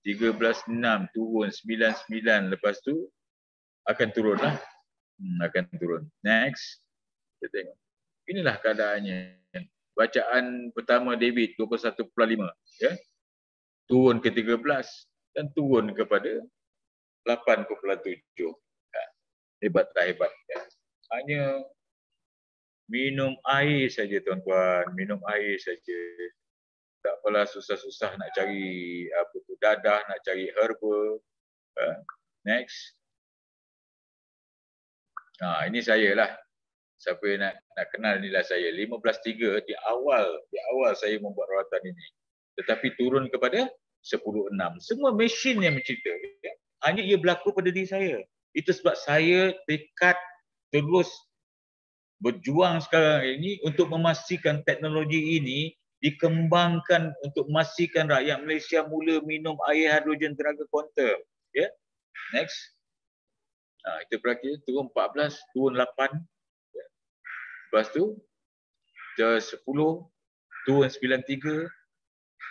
13.6 turun 9.9, lepas tu akan turun lah. Akan turun. Next. Kita tengok. Inilah keadaannya. Bacaan pertama David 21.5 ya. Turun ke 13 dan turun kepada 8.7. Hebat tak hebat ya. Hanya minum air saja tuan-tuan, minum air saja. Tak apalah susah-susah nak cari dadah, nak cari herba. Next. Ini saya lah. Siapa yang nak kenal inilah saya. 15.3 di awal saya membuat rawatan ini. Tetapi turun kepada 10.6. Semua mesin yang mencerita. Ya? Hanya ia berlaku pada diri saya. Itu sebab saya tekad terus berjuang sekarang ini untuk memastikan teknologi ini dikembangkan untuk memastikan rakyat Malaysia mula minum air hidrogen tenaga kuantum. Ya. Next. Kita perhatikan turun 14, turun 8. Ya. Lepas tu 10, turun 93.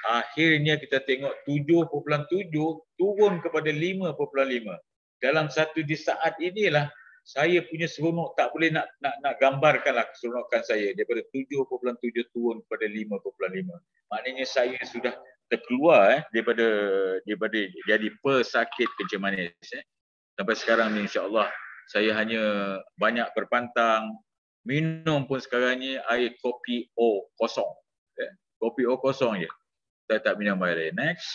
Akhirnya kita tengok 7.7 turun kepada 5.5. Dalam di saat inilah saya punya seronok tak boleh nak gambarkanlah keseronokan saya daripada 7.7 turun kepada 5.5. Maknanya saya sudah terkeluar daripada jadi pesakit kencing manis. Sampai sekarang ni insya-Allah saya hanya banyak berpantang, minum pun sekarang ni air kopi O kosong. Kopi O kosong je. Saya tak minum air lain. Next.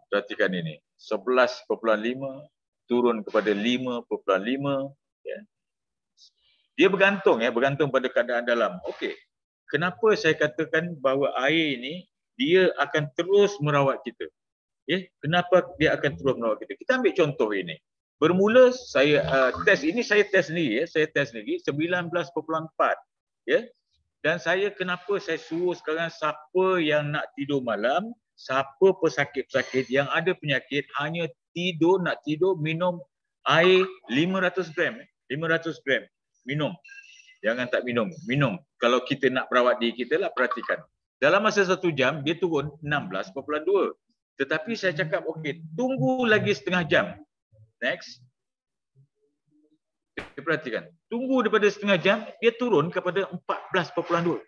Perhatikan ini. 11.5 turun kepada 5.5. Dia bergantung bergantung pada keadaan dalam. Okey. Kenapa saya katakan bahawa air ini dia akan terus merawat kita? Kenapa dia akan terus merawat kita? Kita ambil contoh ini. Bermula saya test ini, saya test sendiri 19.4. Dan saya kenapa saya suruh sekarang siapa yang nak tidur malam, siapa pesakit-pesakit yang ada penyakit, hanya nak tidur minum air 500 gram. 500 gram. Minum. Jangan tak minum. Minum. Kalau kita nak merawat diri kita lah, perhatikan. Dalam masa 1 jam, dia turun 16.2. Tetapi saya cakap, okey, tunggu lagi setengah jam. Next. Kita perhatikan. Tunggu daripada setengah jam, dia turun kepada 14.2.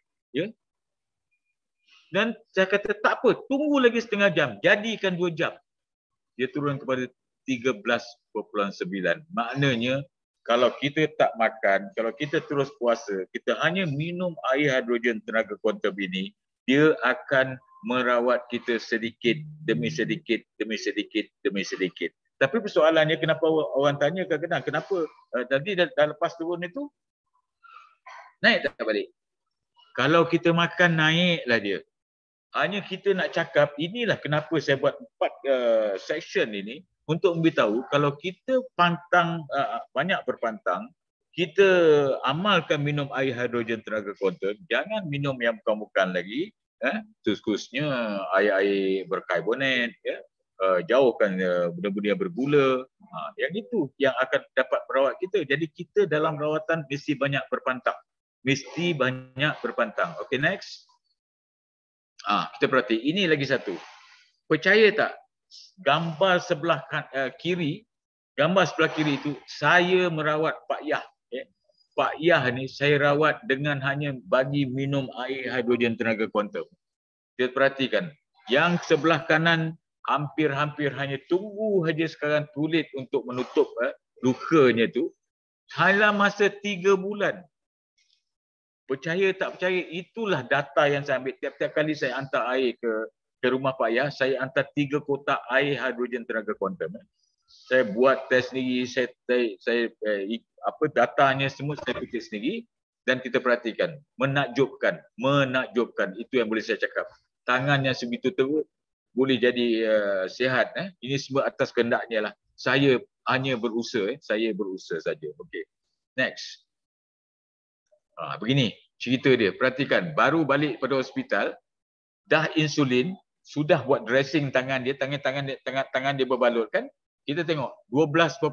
Dan saya kata, tak apa, tunggu lagi setengah jam. Jadikan 2 jam. Dia turun kepada 13.9. Maknanya, kalau kita tak makan, kalau kita terus puasa, kita hanya minum air hidrogen tenaga kuantum ini, dia akan merawat kita sedikit demi sedikit demi sedikit demi sedikit. Tapi persoalannya kenapa orang tanya kadang-kadang kenapa tadi dah lepas turun itu naik tak balik? Kalau kita makan naiklah dia. Hanya kita nak cakap, inilah kenapa saya buat 4 section ini untuk memberitahu kalau kita pantang banyak berpantang, kita amalkan minum air hidrogen tenaga kuantum, jangan minum yang bukan-bukan lagi, khususnya air-air berkarbonat, jauhkan benda-benda yang bergula. Yang itu yang akan dapat merawat kita. Jadi kita dalam rawatan mesti banyak berpantang. Mesti banyak berpantang. Okay, next. Kita perhati, ini lagi satu. Percaya tak? Gambar sebelah kiri itu saya merawat Pak Yah. Pak Yah ni saya rawat dengan hanya bagi minum air hidrogen tenaga kuantum. Kita perhatikan, yang sebelah kanan hampir-hampir hanya tunggu saja sekarang tulit untuk menutup lukanya tu dalam masa 3 bulan. Percaya tak percaya, itulah data yang saya ambil. Tiap-tiap kali saya hantar air ke rumah Pak Yah, saya hantar 3 kotak air hidrogen tenaga kuantum. Saya buat test sendiri, saya datanya semua saya kutip sendiri dan kita perhatikan. Menakjubkan. Itu yang boleh saya cakap. Tangan yang sebegitu teruk boleh jadi sihat. Ini semua atas kehendaknya lah. Saya hanya berusaha, saya berusaha saja. Okey. Next. Begini cerita dia, perhatikan, baru balik pada hospital, dah insulin, sudah buat dressing tangan dia, tangan dia berbalut kan, kita tengok 12.8.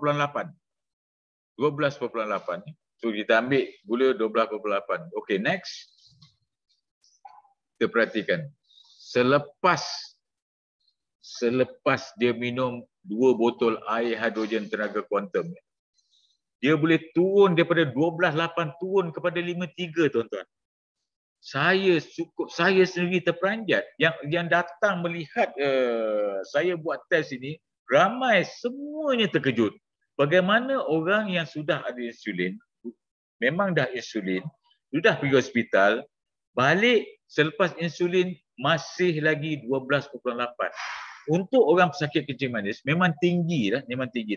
So kita ambil gula 12.8. Okey, next. Kita perhatikan, selepas dia minum 2 botol air hidrogen tenaga kuantum, dia boleh turun daripada 12.8 turun kepada 5.3, tuan-tuan. Saya sendiri terperanjat. Yang datang melihat saya buat test ini, ramai semuanya terkejut. Bagaimana orang yang sudah ada insulin, memang dah insulin, sudah pergi hospital, balik selepas insulin masih lagi 12.8. Untuk orang pesakit kencing manis memang tinggi,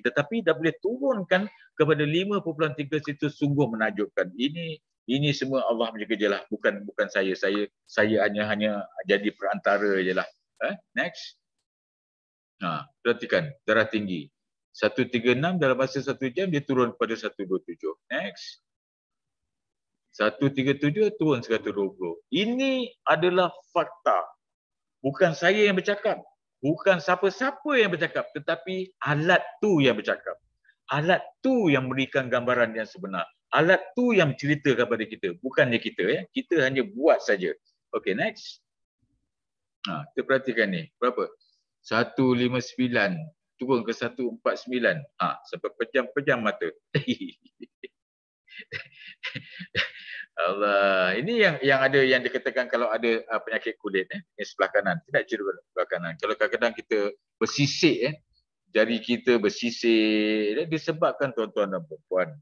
tetapi dah boleh turunkan kepada 5.3 situ, sungguh menakjubkan. Ini semua Allah punya kerja lah, bukan saya. Saya hanya jadi perantara je lah. Next. Perhatikan, darah tinggi 136 dalam masa 1 jam dia turun pada 127. Next. 137 turun 120. Ini adalah fakta. Bukan saya yang bercakap. Bukan siapa-siapa yang bercakap, tetapi alat tu yang bercakap. Alat tu yang memberikan gambaran yang sebenar. Alat tu yang cerita kepada kita, bukannya kita. Kita hanya buat saja. Okay, next. Kita perhatikan ni, berapa? 159 turun ke 149. Sampai pejam-pejam mata. Allah. Ini yang ada yang dikatakan kalau ada penyakit kulit yang sebelah kanan, tidak cedera sebelah kanan. Kalau kadang-kadang kita bersisik jari kita bersisik, disebabkan tuan-tuan dan puan-puan.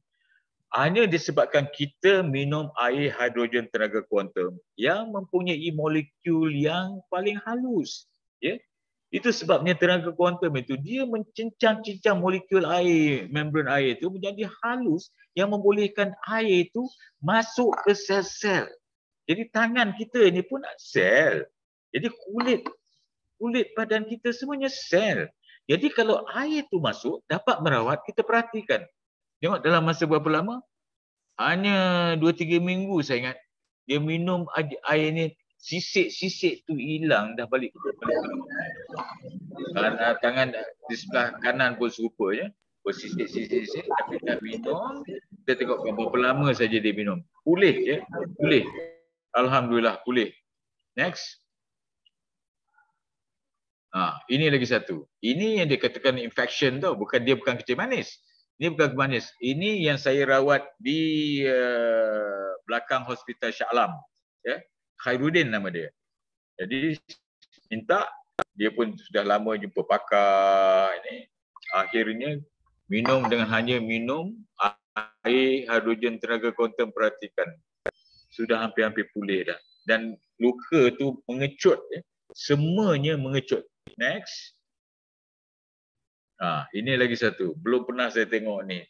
Hanya disebabkan kita minum air hidrogen tenaga kuantum yang mempunyai molekul yang paling halus. Ya. Itu sebabnya tenaga kuantum itu dia mencincang-cincang molekul air, membran air itu menjadi halus yang membolehkan air itu masuk ke sel-sel. Jadi tangan kita ini pun sel. Jadi kulit badan kita semuanya sel. Jadi kalau air itu masuk dapat merawat, kita perhatikan. Tengok dalam masa berapa lama? Hanya 2-3 minggu saya ingat. Dia minum air ni, sisik-sisik tu hilang dah balik. Tangan di sebelah kanan pun serupa je. Bersisik-sisik tapi dah minum. Kita tengok berapa lama saja dia minum. Pulih je. Pulih. Alhamdulillah pulih. Next. Ini lagi satu. Ini yang dikatakan infection tau. Dia bukan kencing manis. Ini bukan kencing manis. Ini yang saya rawat di belakang Hospital Shah Alam. Ya. Khairuddin nama dia. Jadi minta, dia pun sudah lama jumpa pakar ini. Akhirnya minum dengan hanya minum air hidrogen tenaga kuantum, perhatikan. Sudah hampir-hampir pulih dah. Dan luka tu mengecut. Semuanya mengecut. Next. Ini lagi satu. Belum pernah saya tengok ni.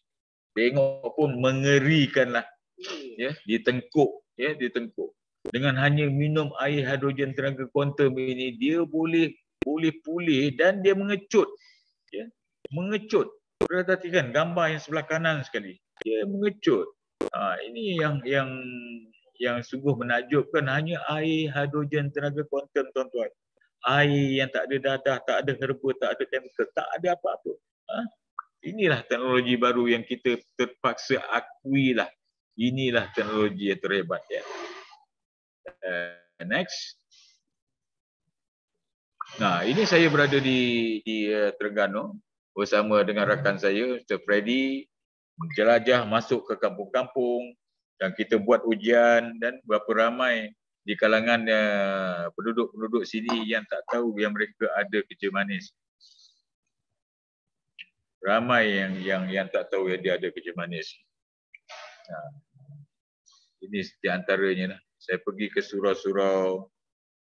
Tengok pun mengerikanlah. Ya, ditengkuk. Ya, ditengkuk. Dengan hanya minum air hidrogen tenaga kuantum ini, dia boleh pulih dan dia mengecut. Ya, mengecut. Perhatikan gambar yang sebelah kanan sekali. Dia mengecut. Ini yang sungguh menakjubkan, hanya air hidrogen tenaga kuantum, tuan-tuan. Air yang tak ada dadah, tak ada herba, tak ada chemical, tak ada apa-apa. Inilah teknologi baru yang kita terpaksa akuilah. Inilah teknologi yang terhebat. Ya. Next. Ini saya berada di Terengganu bersama dengan rakan saya, Mr. Freddy, menjelajah masuk ke kampung-kampung dan kita buat ujian, dan berapa ramai di kalangan penduduk-penduduk sini yang tak tahu yang mereka ada kencing manis. Ramai yang tak tahu yang dia ada kencing manis. Ini di antaranya lah. Saya pergi ke surau-surau,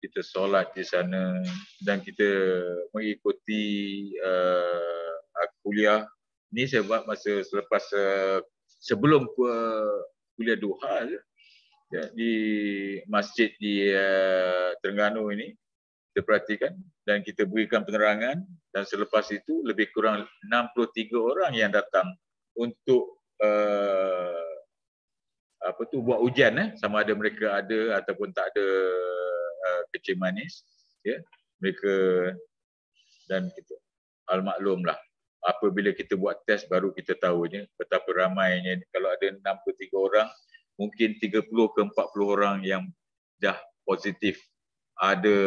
kita solat di sana dan kita mengikuti kuliah. Ini saya buat masa selepas sebelum kuliah duha ya, di masjid di Terengganu ini. Kita perhatikan dan kita berikan penerangan, dan selepas itu lebih kurang 63 orang yang datang untuk buat ujian, sama ada mereka ada ataupun tak ada kencing manis, ya, mereka. Dan kita al-maklumlah, apabila kita buat test baru kita tahunya betapa ramainya. Kalau ada 63 orang, mungkin 30 ke 40 orang yang dah positif ada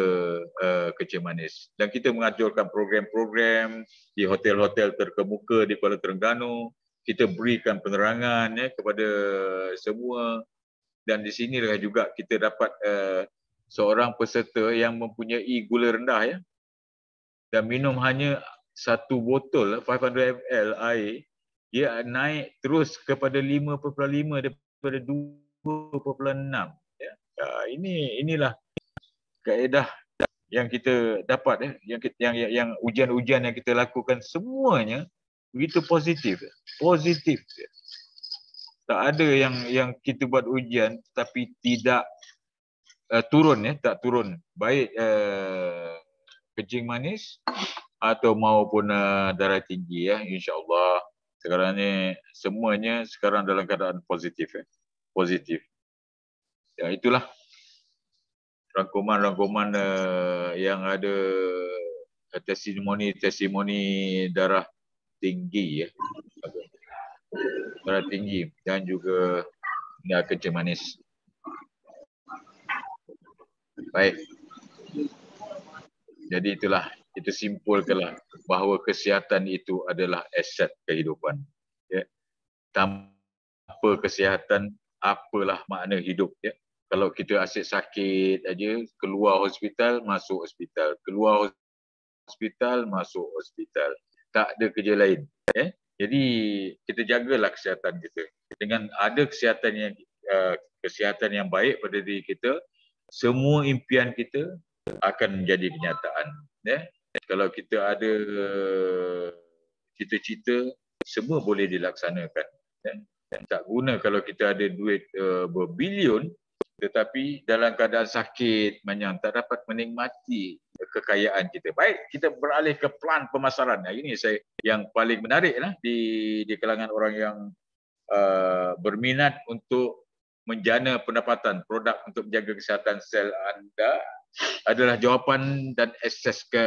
kencing manis. Dan kita mengajarkan program-program di hotel-hotel terkemuka di Kuala Terengganu. Kita berikan penerangan kepada semua, dan di sinilah juga kita dapat seorang peserta yang mempunyai gula rendah, ya, dan minum hanya satu botol 500 ml air, dia naik terus kepada 5.5 daripada 2.6. Ya. Inilah kaedah yang kita dapat, yang ujian-ujian yang kita lakukan semuanya begitu positif. Tak ada yang kita buat ujian tapi tidak turun, tak turun baik kencing manis atau maupun darah tinggi, ya, insya-Allah. Sekarang ni semuanya sekarang dalam keadaan positif. Positif. Ya, itulah rangkuman yang ada testimoni darah tinggi, ya. Darah tinggi dan juga kencing manis. Baik. Jadi itulah, kita simpulkanlah bahawa kesihatan itu adalah aset kehidupan. Ya. Tanpa kesihatan apalah makna hidup ya. Kalau kita asyik sakit aja, keluar hospital, masuk hospital, keluar hospital, masuk hospital. Tak ada kerja lain. Ya. Jadi kita jagalah kesihatan kita. Dengan ada kesihatan yang baik pada diri kita, semua impian kita akan menjadi kenyataan. Ya. Kalau kita ada cita-cita, semua boleh dilaksanakan. Ya. Tak guna kalau kita ada duit berbilion, tetapi dalam keadaan sakit, tak dapat menikmati kekayaan kita. Baik, kita beralih ke plan pemasaran. Ini saya yang paling menarik lah di kalangan orang yang berminat untuk menjana pendapatan produk untuk menjaga kesihatan sel anda adalah jawapan dan akses ke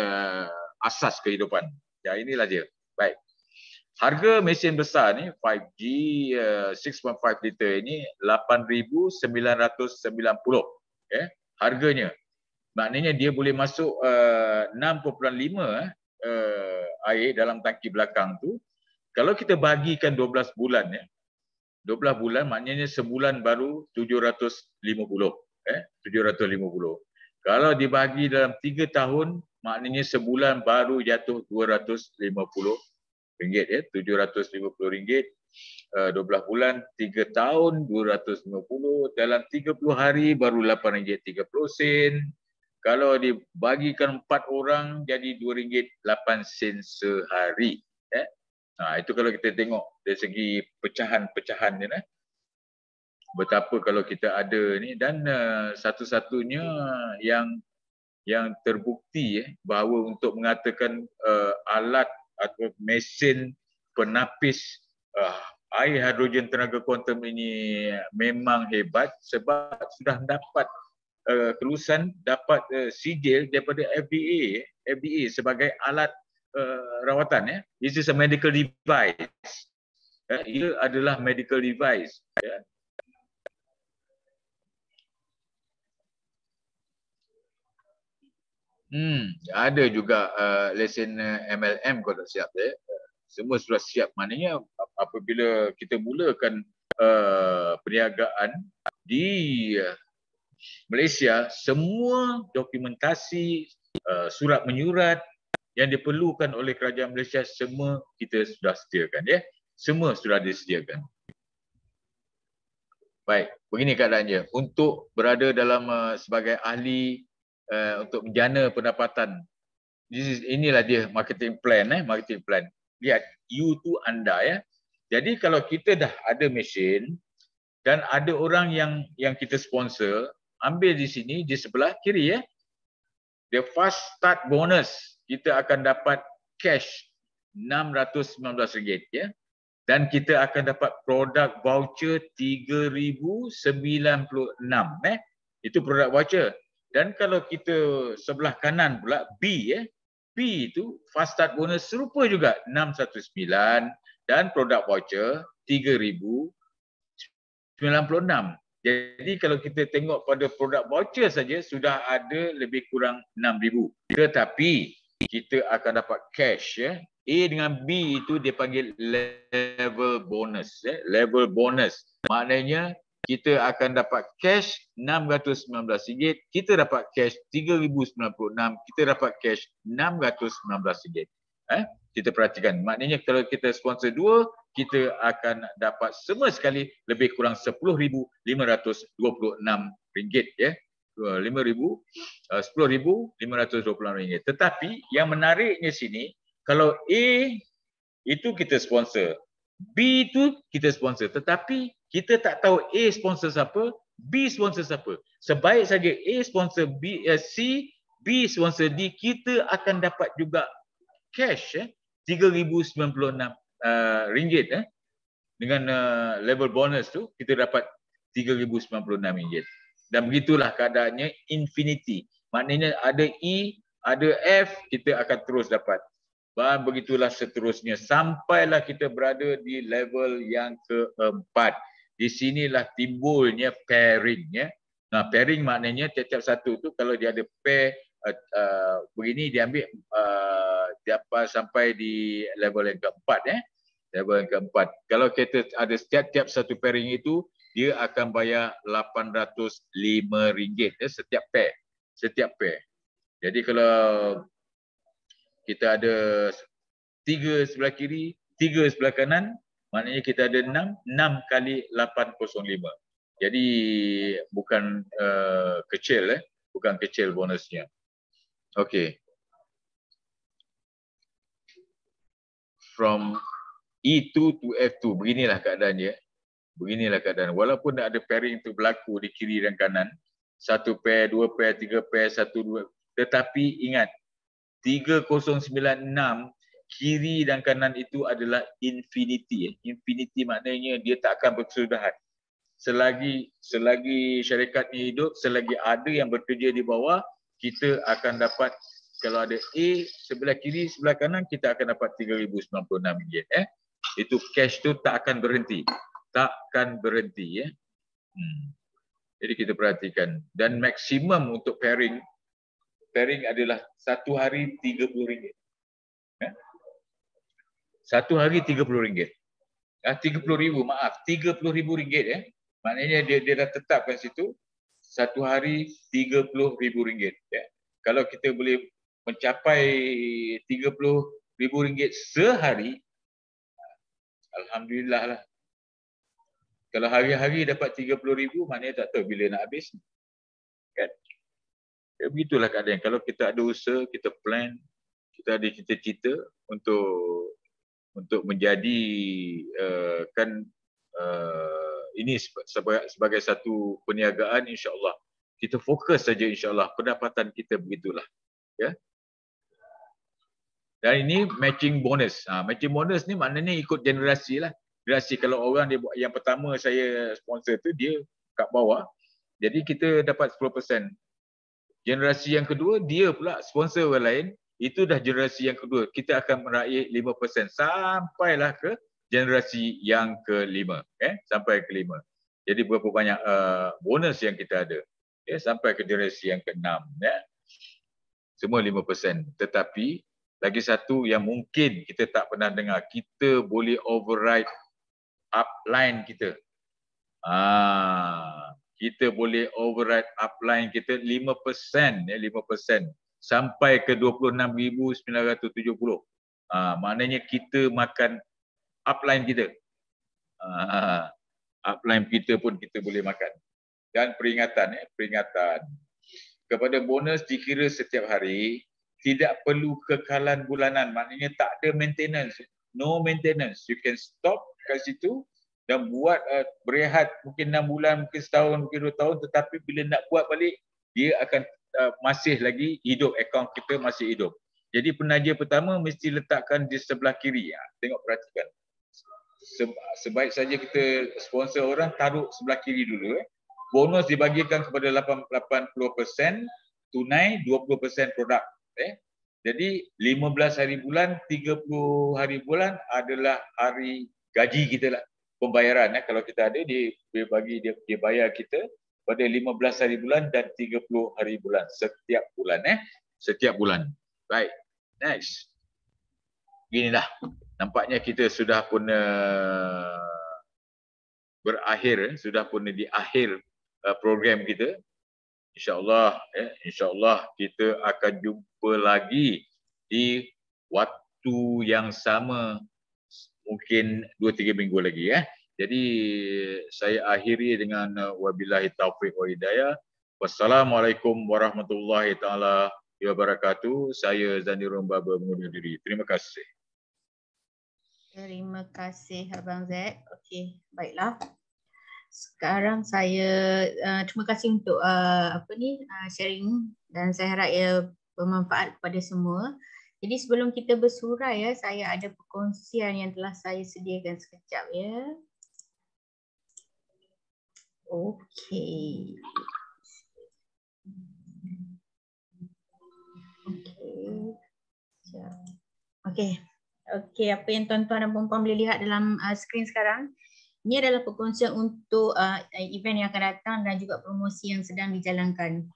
asas kehidupan. Ya, inilah dia. Baik. Harga mesin besar ni 5G 6.5 liter ini 8,990 harganya. Maknanya dia boleh masuk 6.5 air dalam tangki belakang tu. Kalau kita bagikan 12 bulan 12 bulan maknanya sebulan baru 750 750. Kalau dibagi dalam 3 tahun maknanya sebulan baru jatuh 250 ringgit ya, 750 ringgit. 12 bulan, 3 tahun 250, dalam 30 hari baru 8 ringgit 30 sen. Kalau dibagikan 4 orang jadi 2 ringgit 8 sen sehari. Itu kalau kita tengok dari segi pecahan-pecahan ni betapa kalau kita ada ni, dan satu-satunya yang terbukti bahawa untuk mengatakan alat atau mesin penapis air hidrogen tenaga kuantum ini memang hebat sebab sudah dapat kelulusan, dapat sijil daripada FDA sebagai alat rawatan. This is a medical device. Ia adalah medical device. Ada juga lesen MLM kalau tak siap. Semua sudah siap. Maknanya apabila kita mulakan perniagaan di Malaysia, semua dokumentasi, surat menyurat yang diperlukan oleh kerajaan Malaysia semua kita sudah sediakan. Semua sudah disediakan. Baik, begini keadaannya. Untuk berada dalam sebagai ahli untuk menjana pendapatan, inilah dia marketing plan. Marketing plan. Lihat, you tu anda. Jadi kalau kita dah ada mesin dan ada orang yang kita sponsor, ambil di sini di sebelah kiri the fast start bonus, kita akan dapat cash RM619 dan kita akan dapat produk voucher RM3,096. Itu produk voucher. Dan kalau kita sebelah kanan pula B itu fast start bonus serupa juga 619 dan produk voucher 3,096. Jadi kalau kita tengok pada produk voucher saja sudah ada lebih kurang 6,000. Tetapi kita akan dapat cash A dengan B itu dia panggil level bonus level bonus. Maknanya kita akan dapat cash RM619, kita dapat cash RM3,096, kita dapat cash RM619. Kita perhatikan. Maknanya kalau kita sponsor 2, kita akan dapat semua sekali lebih kurang RM10,526. RM10,526. Tetapi yang menariknya sini, kalau A itu kita sponsor, B itu kita sponsor, tetapi kita tak tahu A sponsor siapa, B sponsor siapa. Sebaik saja A sponsor C, B sponsor D, kita akan dapat juga cash RM3,096 dengan level bonus tu kita dapat RM3,096. Dan begitulah keadaannya infinity. Maknanya ada E, ada F, kita akan terus dapat. Dan begitulah seterusnya sampailah kita berada di level yang keempat. Di sinilah timbulnya pairing. Pairing maknanya tiap-tiap satu tu kalau dia ada pair begini dia ambil sampai di level yang keempat. Level yang keempat. Kalau kita ada setiap-tiap satu pairing itu dia akan bayar RM805 setiap pair. Setiap pair. Jadi kalau kita ada 3 sebelah kiri, 3 sebelah kanan, maknanya kita ada 6 kali 805. Jadi bukan kecil bukan kecil bonusnya. Okey. From E2 to F2, beginilah keadaannya. Beginilah keadaan. Walaupun ada pairing itu berlaku di kiri dan kanan, 1 pair, 2 pair, 3 pair, 1, 2, tetapi ingat 3096 kiri dan kanan itu adalah infinity. Infinity maknanya dia tak akan berkesudahan. Selagi syarikat ni hidup, selagi ada yang bekerja di bawah, kita akan dapat, kalau ada A sebelah kiri, sebelah kanan, kita akan dapat RM3,096. Itu cash tu tak akan berhenti. Takkan berhenti. Jadi kita perhatikan. Dan maksimum untuk pairing adalah 1 hari RM30. Satu hari RM30. RM30,000, maaf, RM30,000. Maknanya dia dah tetapkan situ, 1 hari RM30,000. Kalau kita boleh mencapai RM30,000 sehari, alhamdulillah lah. Kalau hari-hari dapat RM30,000, maknanya tak tahu bila nak habis. Kan? Ya, begitulah keadaan. Kalau kita ada usaha, kita plan, kita ada cita-cita untuk menjadi ini sebagai satu perniagaan, insya-Allah. Kita fokus saja, insya-Allah. Pendapatan kita begitulah. Ya. Dan ini matching bonus. Matching bonus ni maknanya ikut generasi lah. Generasi, kalau orang dia buat yang pertama saya sponsor tu, dia kat bawah. Jadi kita dapat 10%. Generasi yang kedua, dia pula sponsor orang lain. Itu dah generasi yang kedua. Kita akan meraih 5% sampailah ke generasi yang kelima. Sampai kelima. Jadi berapa banyak bonus yang kita ada. Sampai ke generasi yang keenam. Semua 5%. Tetapi lagi satu yang mungkin kita tak pernah dengar. Kita boleh override upline kita. Kita boleh override upline kita 5%. 5%. Sampai ke 26,970. Maknanya kita makan upline kita. Upline kita pun kita boleh makan. Dan peringatan. Kepada bonus dikira setiap hari, tidak perlu kekalan bulanan. Maknanya tak ada maintenance. No maintenance. You can stop kat situ dan buat berehat mungkin 6 bulan, mungkin setahun, mungkin 2 tahun. Tetapi bila nak buat balik, dia akan masih lagi hidup. Akaun kita masih hidup. Jadi penaja pertama mesti letakkan di sebelah kiri. Tengok, perhatikan. Sebaik saja kita sponsor orang, taruh sebelah kiri dulu. Bonus dibagikan kepada 80% tunai, 20% produk. Jadi 15 hari bulan, 30 hari bulan adalah hari gaji kita lah. Pembayaran kalau kita ada, dia bayar kita pada 15 hari bulan dan 30 hari bulan setiap bulan. Setiap bulan. Baik. Next. Beginilah. Nampaknya kita sudah pun berakhir, sudah pun di akhir program kita. InsyaAllah kita akan jumpa lagi di waktu yang sama, mungkin 2-3 minggu lagi. Jadi saya akhiri dengan wabillahi taufiq wa hidayah. Wassalamualaikum warahmatullahi taala wabarakatuh. Saya Zanirun Baba mengundur diri. Terima kasih. Terima kasih Abang Z. Okey, baiklah. Sekarang saya terima kasih untuk sharing, dan saya harap ia bermanfaat kepada semua. Jadi sebelum kita bersurai saya ada perkongsian yang telah saya sediakan sekejap ya. Okey. Okey, apa yang tuan-tuan dan puan-puan boleh lihat dalam skrin sekarang, ini adalah perkongsian untuk event yang akan datang dan juga promosi yang sedang dijalankan.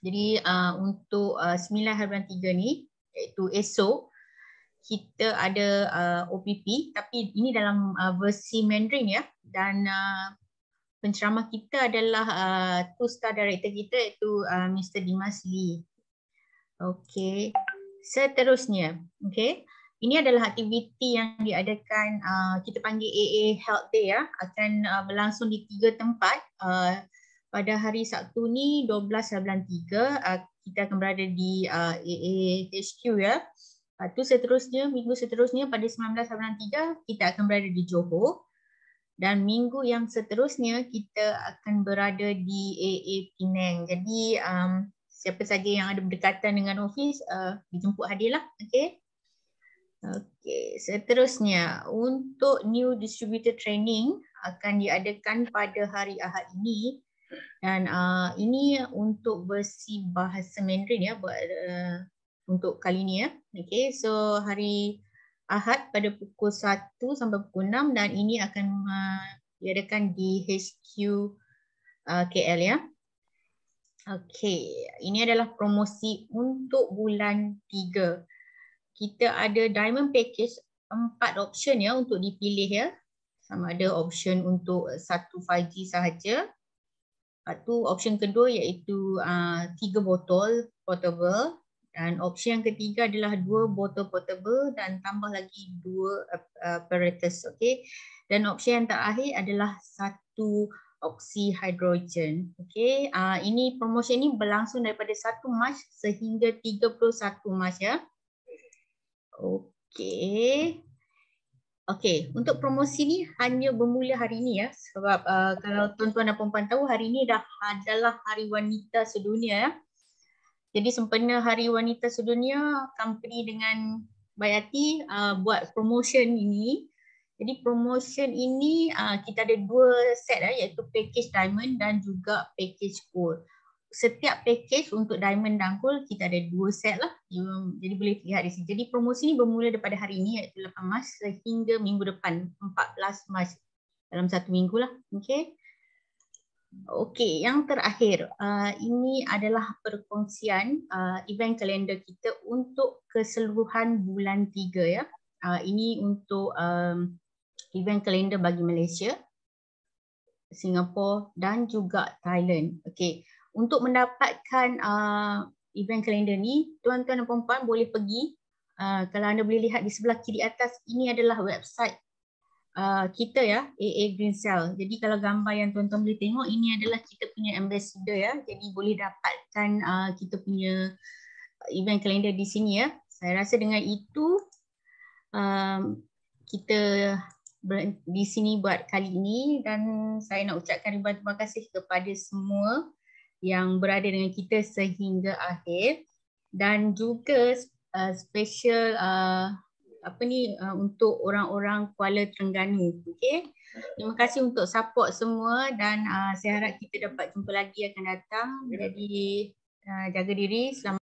Jadi untuk 9 hari bulan 3 ni, iaitu esok, kita ada OPP, tapi ini dalam versi Mandarin ya, dan penceramah kita adalah two-star director kita iaitu Mr. Dimas Lee. Okey, seterusnya, okey. Ini adalah aktiviti yang diadakan, kita panggil AA Health Day ya, akan berlangsung di 3 tempat. Pada hari Sabtu ni 12/3 kita akan berada di AA HQ ya. Tu seterusnya, minggu seterusnya pada 19/3 kita akan berada di Johor. Dan minggu yang seterusnya kita akan berada di AA Penang. Jadi siapa saja yang ada berdekatan dengan ofis dijemput hadirlah. Okey. Okey, seterusnya untuk new distributor training akan diadakan pada hari Ahad ini dan ini untuk versi bahasa Mandarin ya buat untuk kali ini ya. Okey, so hari Ahad pada pukul 1 sampai pukul 6 dan ini akan diadakan di HQ KL ya. Okey, ini adalah promosi untuk bulan 3. Kita ada diamond package 4 option ya untuk dipilih ya. Sama ada option untuk 1 5G sahaja. Lepas tu option kedua iaitu 3 botol portable. Dan opsi yang ketiga adalah 2 botol portable dan tambah lagi 2 apparatus. Okay. Dan opsi yang terakhir adalah 1 oksi hidrogen. Okay. Ini promosi ini berlangsung daripada 1 Mac sehingga 31 Mac ya. Okay. Okay, untuk promosi ni hanya bermula hari ini ya. Sebab kalau tuan-tuan dan puan-puan tahu hari ini adalah Hari Wanita Sedunia ya. Jadi sempena Hari Wanita Sedunia, company dengan baik hati buat promotion ini. Jadi promotion ini kita ada 2 set iaitu package diamond dan juga package gold. Setiap package untuk diamond dan gold kita ada 2 set lah. Jadi boleh lihat di sini. Jadi promosi ini bermula daripada hari ini iaitu 8 Mac sehingga minggu depan 14 Mac. Dalam 1 minggu lah. Okay. Okey, yang terakhir, ini adalah perkongsian event kalender kita untuk keseluruhan bulan 3 ya. Ini untuk event kalender bagi Malaysia, Singapura dan juga Thailand. Okey, untuk mendapatkan event kalender ni, tuan-tuan dan puan-puan boleh pergi. Kalau anda boleh lihat di sebelah kiri atas, ini adalah website kita ya, AA Green Cell. Jadi kalau gambar yang tuan-tuan boleh tengok, ini adalah kita punya ambassador ya. Jadi boleh dapatkan kita punya event kalender di sini ya. Saya rasa dengan itu kita di sini buat kali ini dan saya nak ucapkan ribuan terima kasih kepada semua yang berada dengan kita sehingga akhir dan juga special untuk orang-orang Kuala Terengganu. Okey. Terima kasih untuk support semua dan saya harap kita dapat jumpa lagi akan datang. Jadi jaga diri, selamat